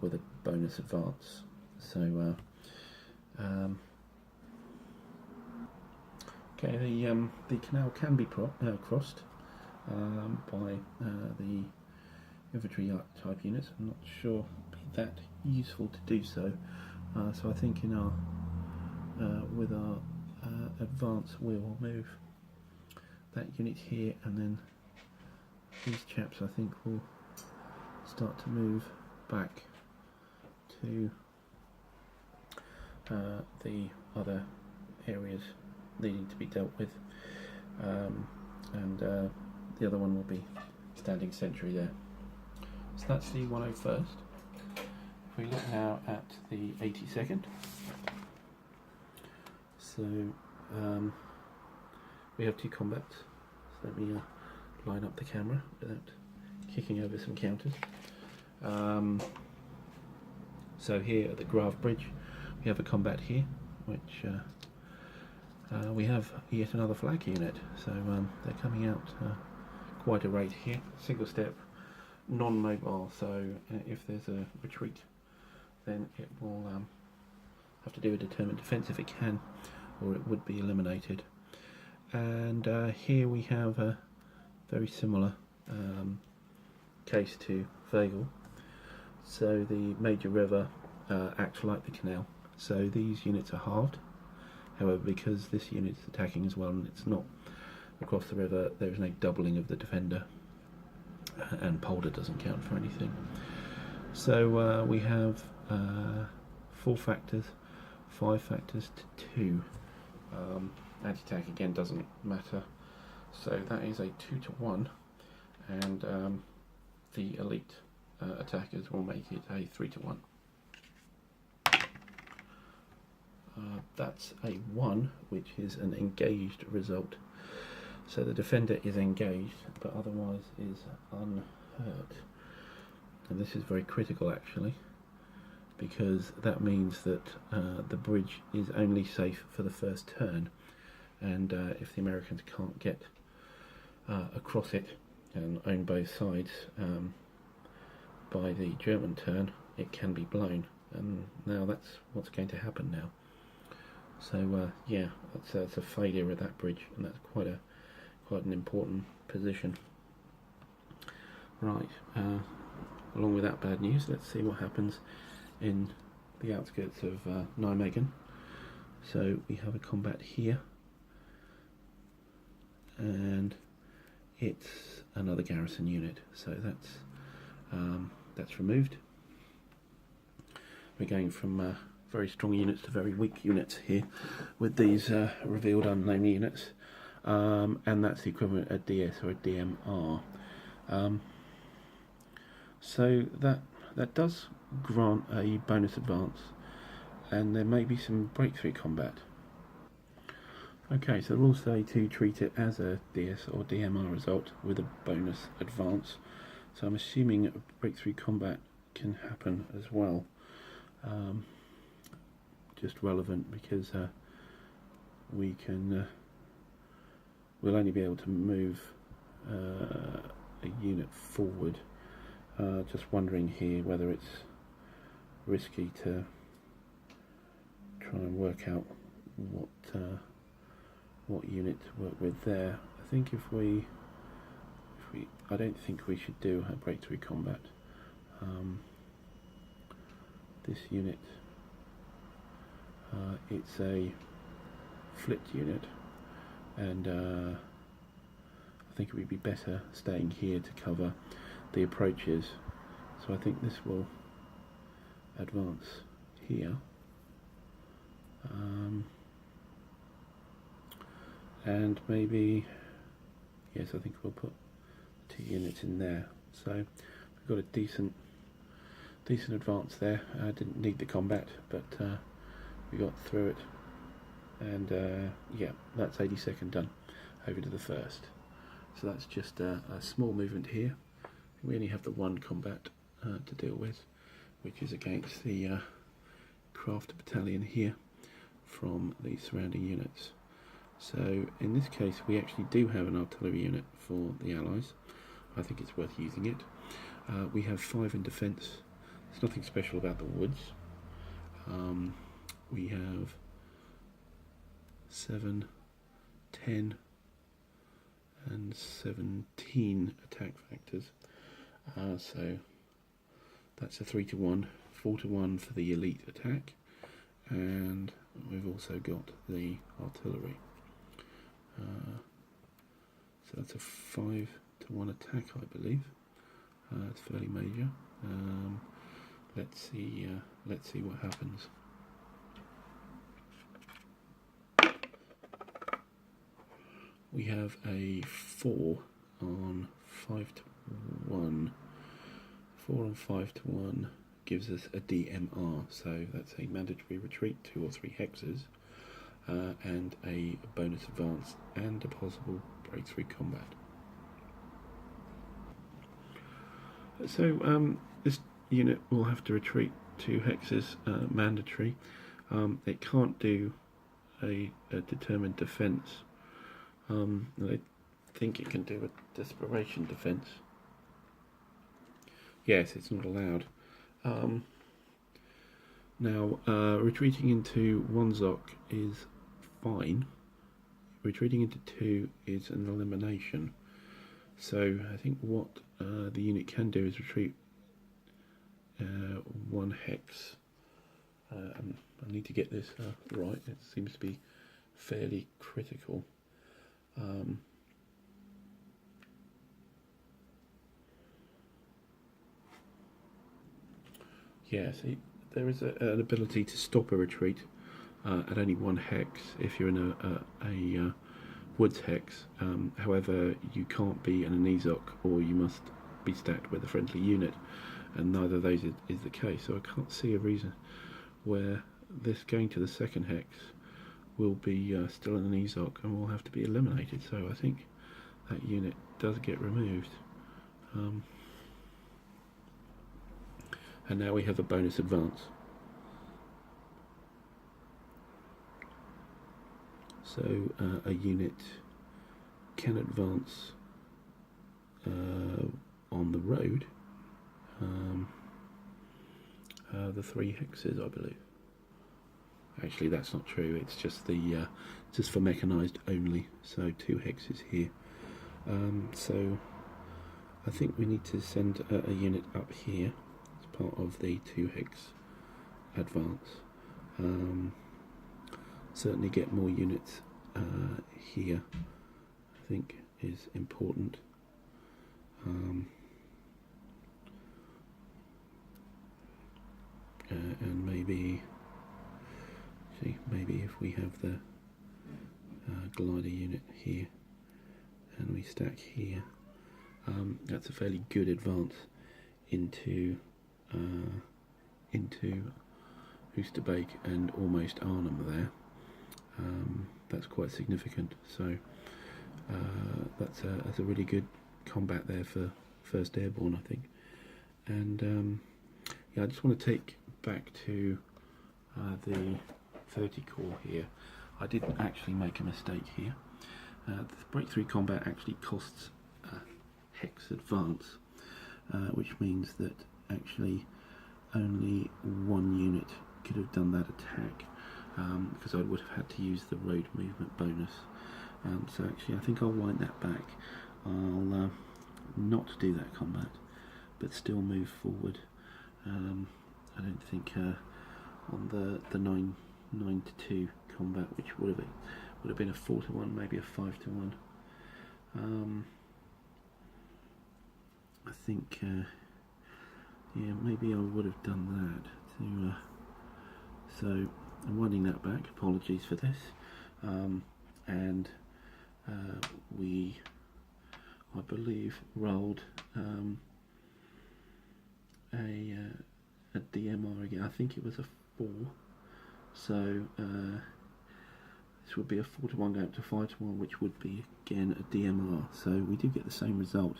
Speaker 1: with a bonus advance. So okay, the canal can be crossed by the infantry type units. I'm not sure it'd be that useful to do so. So I think in our with our advance we will move that unit here, and then these chaps I think will start to move back to the other areas needing to be dealt with, and the other one will be standing sentry there. So that's the 101st. If we look now at the 82nd, so we have 2 combats. So let me line up the camera without kicking over some counters. So here at the Grave Bridge we have a combat here, which we have yet another flag unit. So they're coming out quite a rate here. Single step, non-mobile, so if there's a retreat then it will have to do a determined defence if it can, or it would be eliminated. And here we have a very similar case to Vahel. So the major river acts like the canal, so these units are halved. However, because this unit's attacking as well and it's not across the river, there is no doubling of the defender, and polder doesn't count for anything. So we have 4 factors, 5 factors to 2. Anti-attack again doesn't matter, so that is a 2-to-1, and the elite attackers will make it a 3-to-1. That's a 1, which is an engaged result. So the defender is engaged, but otherwise is unhurt. And this is very critical actually, because that means that the bridge is only safe for the first turn, and if the Americans can't get across it and own both sides by the German turn, it can be blown, and now that's what's going to happen now. So yeah, that's a failure of that bridge, and that's quite an important position. Right, along with that bad news, let's see what happens in the outskirts of Nijmegen. So we have a combat here, and it's another garrison unit, so that's removed. We're going from very strong units to very weak units here with these revealed unknown units, and that's the equivalent of a DS or a DMR. So that does grant a bonus advance, and there may be some breakthrough combat. Okay, so the rules say to treat it as a DS or DMR result with a bonus advance, so I'm assuming a breakthrough combat can happen as well. Just relevant because we'll only be able to move a unit forward Just wondering here whether it's risky to try and work out what unit to work with there. I think I don't think we should do a breakthrough combat. This unit, it's a flipped unit, and I think it would be better staying here to cover the approaches. So I think this will advance here, and maybe, yes, I think we'll put 2 units in there. So we've got a decent advance there. Didn't need the combat, but we got through it, and yeah, that's 82nd done. Over to the 1st. So that's just a small movement here. We only have the 1 combat to deal with, which is against the Craft Battalion here from the surrounding units. So in this case we actually do have an artillery unit for the Allies. I think it's worth using it. We have 5 in defence. There's nothing special about the woods. We have 7, 10 and 17 attack factors. So that's a 3-to-1, 4-to-1 for the elite attack, and we've also got the artillery. So that's a 5-to-1 attack, I believe. It's fairly major. Let's see what happens. We have a 4 on 5-to-1. 4 on 5-to-1 gives us a DMR, so that's a mandatory retreat, 2 or 3 hexes, and a bonus advance, and a possible breakthrough combat. So this unit will have to retreat 2 hexes, mandatory. It can't do a determined defence. I think it can do a Desperation Defense. Yes, it's not allowed. Now, retreating into 1 ZOC is fine. Retreating into 2 is an elimination. So I think what the unit can do is retreat 1 hex. I need to get this right. It seems to be fairly critical. Yes, there is an ability to stop a retreat at only 1 hex if you're in a woods hex. However, you can't be in an EZOC, or you must be stacked with a friendly unit, and neither of those is the case. So I can't see a reason where this going to the 2nd hex will be still in an EZOC and will have to be eliminated. So I think that unit does get removed. And now we have a bonus advance. So a unit can advance on the road the 3 hexes, I believe. Actually, that's not true. It's just the just for mechanised only. So 2 hexes here. So I think we need to send a unit up here as part of the 2 hex advance. Certainly get more units here, I think, is important. And maybe if we have the glider unit here and we stack here, that's a fairly good advance into Housekeeping and almost Arnhem there. That's quite significant. So that's a really good combat there for 1st Airborne, I think. And yeah, I just want to take back to the 30 core here. I didn't actually make a mistake here. The breakthrough combat actually costs hex advance. which means that actually only one unit could have done that attack, because I would have had to use the road movement bonus. So actually I think I'll wind that back. I'll not do that combat, but still move forward. I don't think on the 9 to 2 combat, which would have been a 4 to 1, maybe a 5 to 1. I think yeah, maybe I would have done that. So I'm winding that back. Apologies for this. And we, I believe, rolled a DMR again. I think it was a 4. So this would be a 4 to 1 going up to 5 to 1, which would be again a DMR. So we do get the same result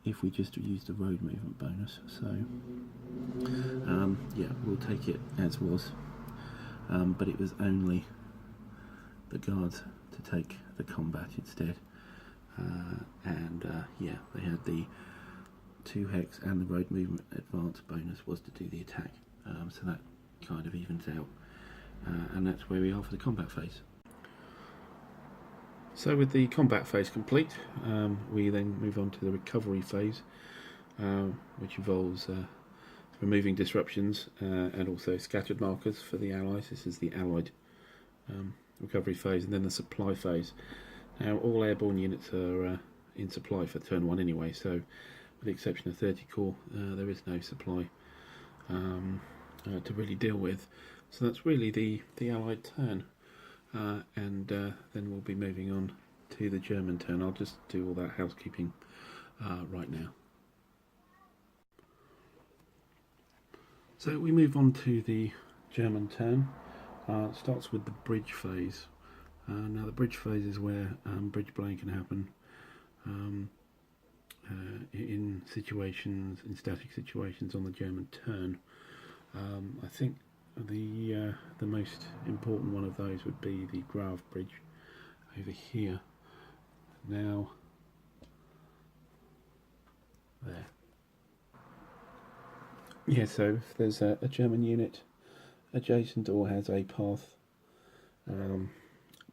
Speaker 1: if we just use the road movement bonus. So yeah, we'll take it as was. But it was only the guards to take the combat instead. Yeah, they had the 2 hex and the road movement advance bonus was to do the attack. So that kind of evens out. And that's where we are for the combat phase. So with the combat phase complete, we then move on to the recovery phase, which involves removing disruptions and also scattered markers for the allies. This is the allied recovery phase, and then the supply phase. Now all airborne units are in supply for turn 1 anyway, so with the exception of 30 Corps, there is no supply to really deal with. So that's really the allied turn. And then we'll be moving on to the German turn. I'll just do all that housekeeping right now. So we move on to the German turn. It starts with the bridge phase. Now the bridge phase is where bridge blowing can happen in static situations on the German turn. I think the most important one of those would be the Grave Bridge over here. Now, there. Yeah, so if there's a German unit adjacent or has a path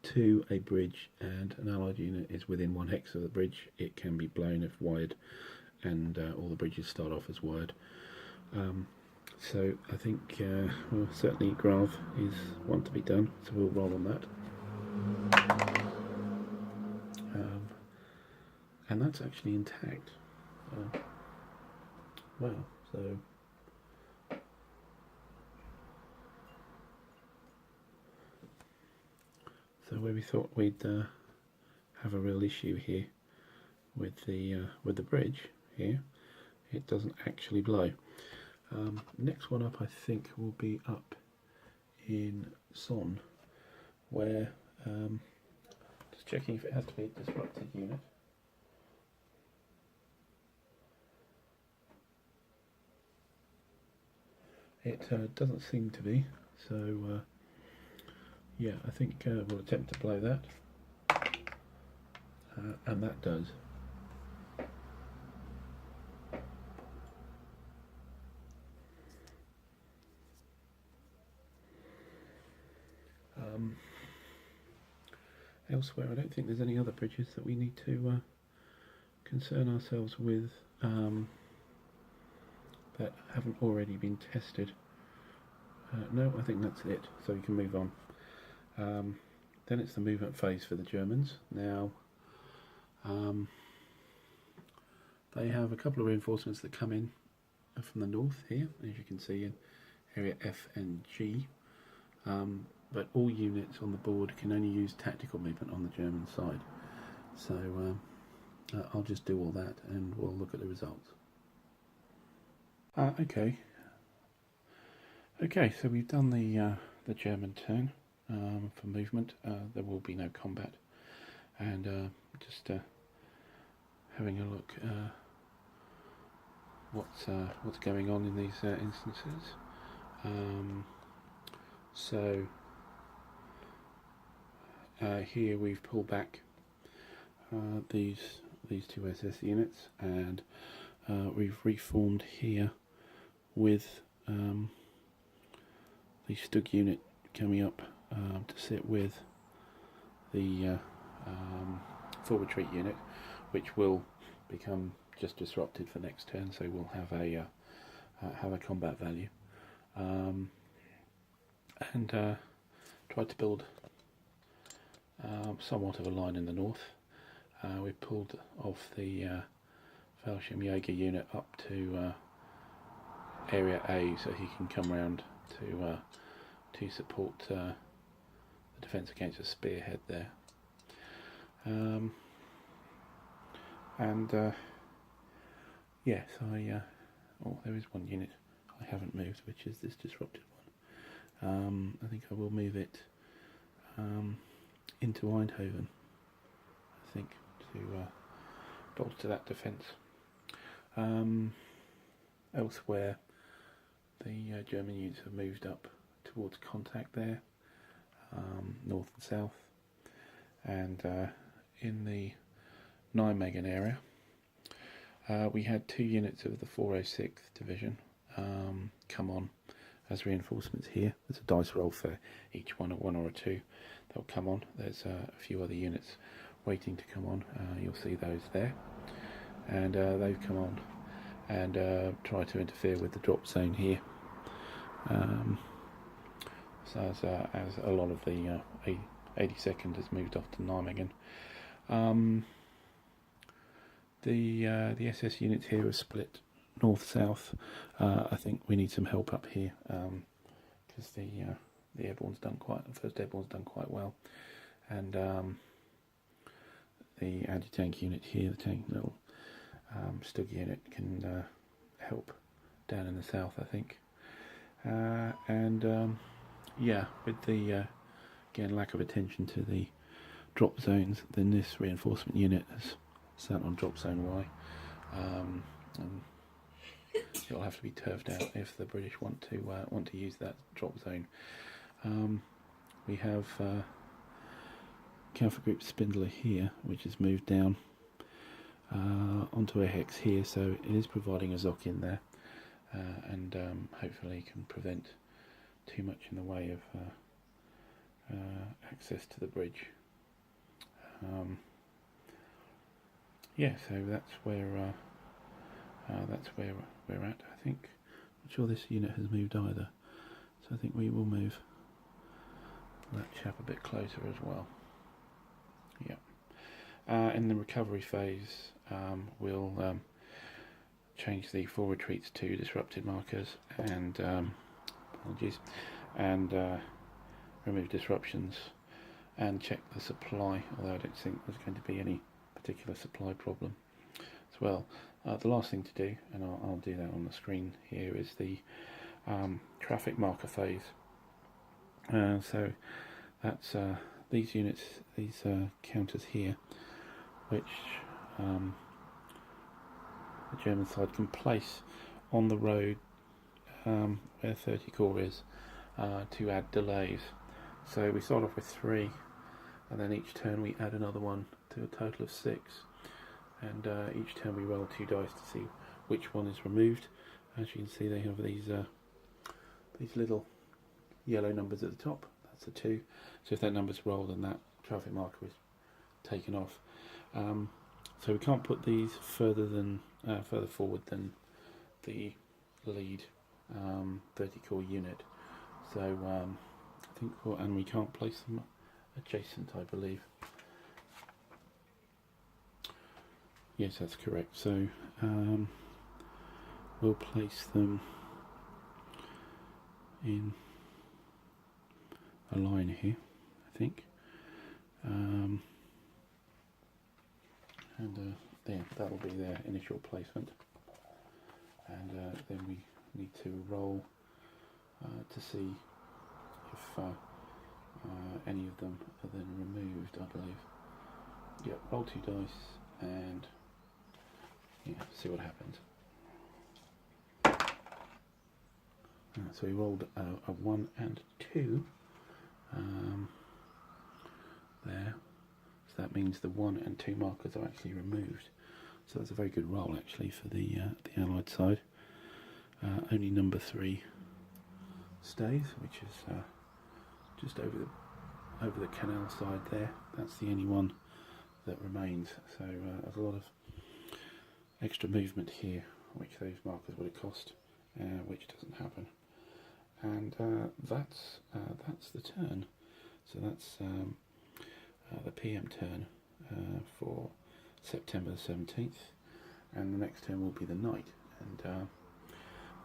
Speaker 1: to a bridge and an allied unit is within 1 hex of the bridge, it can be blown if wired, and all the bridges start off as wired. So I think well, certainly Grave is one to be done, so we'll roll on that. And that's actually intact. Wow, so where we thought we'd have a real issue here with the bridge here, it doesn't actually blow. Next one up I think will be up in Son, where just checking if it has to be a disrupted unit. It doesn't seem to be, so yeah, I think we'll attempt to blow that, and that does. Elsewhere, I don't think there's any other bridges that we need to concern ourselves with that haven't already been tested. No, I think that's it, so we can move on. Then it's the movement phase for the Germans. Now, they have a couple of reinforcements that come in from the north here, as you can see in area F and G. But all units on the board can only use tactical movement on the German side. So I'll just do all that and we'll look at the results. Okay, so we've done the German turn for movement. There will be no combat, and just having a look what's going on in these instances. So here we've pulled back these 2 SS units, and we've reformed here with the Stug unit coming up to sit with the full retreat unit, which will become just disrupted for next turn, so we'll have a combat value, and tried to build somewhat of a line in the north. We pulled off the Fellsham Jaeger unit up to area A, so he can come round to support the defence against a spearhead there. Yes, oh, there is one unit I haven't moved, which is this disrupted one. I think I will move it into Eindhoven, I think, to bolster that defence. Elsewhere, the German units have moved up towards contact there, north and south, and in the Nijmegen area, we had 2 units of the 406th Division come on as reinforcements here. There's a dice roll for each one, a 1 or a 2. They'll come on. There's a few other units waiting to come on. You'll see those there. And they've come on and try to interfere with the drop zone here. So as a lot of the 82nd has moved off to Nijmegen. The SS units here are split north-south. I think we need some help up here because the Airborne's done quite. The first Airborne's done quite well, and the anti-tank unit here, the tank little Stug unit, can help down in the south, I think. Yeah, with the again lack of attention to the drop zones, then this reinforcement unit has sat on drop zone Y, and it'll have to be turfed out if the British want to use that drop zone. We have Alpha Group Spindler here, which has moved down onto a hex here, so it is providing a ZOC in there, and hopefully can prevent too much in the way of access to the bridge. Yeah, so that's where we're at. I think. Not sure this unit has moved either, so I think we will move that chap a bit closer as well. Yeah. In the recovery phase, we'll change the 4 retreats to disrupted markers and apologies, and remove disruptions and check the supply. Although I don't think there's going to be any particular supply problem as well. The last thing to do, and I'll do that on the screen here, is the traffic marker phase. So that's these units, these counters here, which the German side can place on the road where 30 core is to add delays. So we start off with 3, and then each turn we add another one to a total of 6. And each turn we roll 2 dice to see which one is removed. As you can see, they have these little yellow numbers at the top. That's a 2. So if that number's rolled, then that traffic marker is taken off. So we can't put these further forward than the lead 30 core unit. So I think, and we can't place them adjacent, I believe. Yes, that's correct. So we'll place them in a line here, I think, and there, that'll be their initial placement, and then we need to roll to see if any of them are then removed, I believe. Yeah, roll 2 dice and yeah, see what happens. So we rolled a 1 and 2 there, so that means the 1 and 2 markers are actually removed. So that's a very good roll actually for the Allied side. Only number 3 stays, which is just over the canal side there. That's the only one that remains. So there's a lot of extra movement here, which those markers would have cost, which doesn't happen. And that's the turn. So that's the PM turn for September the 17th, and the next turn will be the night. And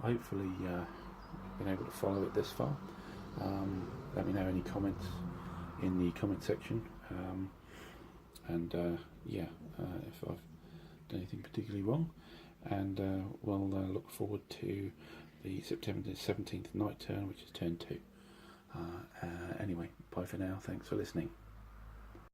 Speaker 1: hopefully you've been able to follow it this far. Let me know any comments in the comment section, and yeah, if I've done anything particularly wrong, and we'll look forward to the September the 17th night turn, which is turn 2. Anyway, bye for now, thanks for listening.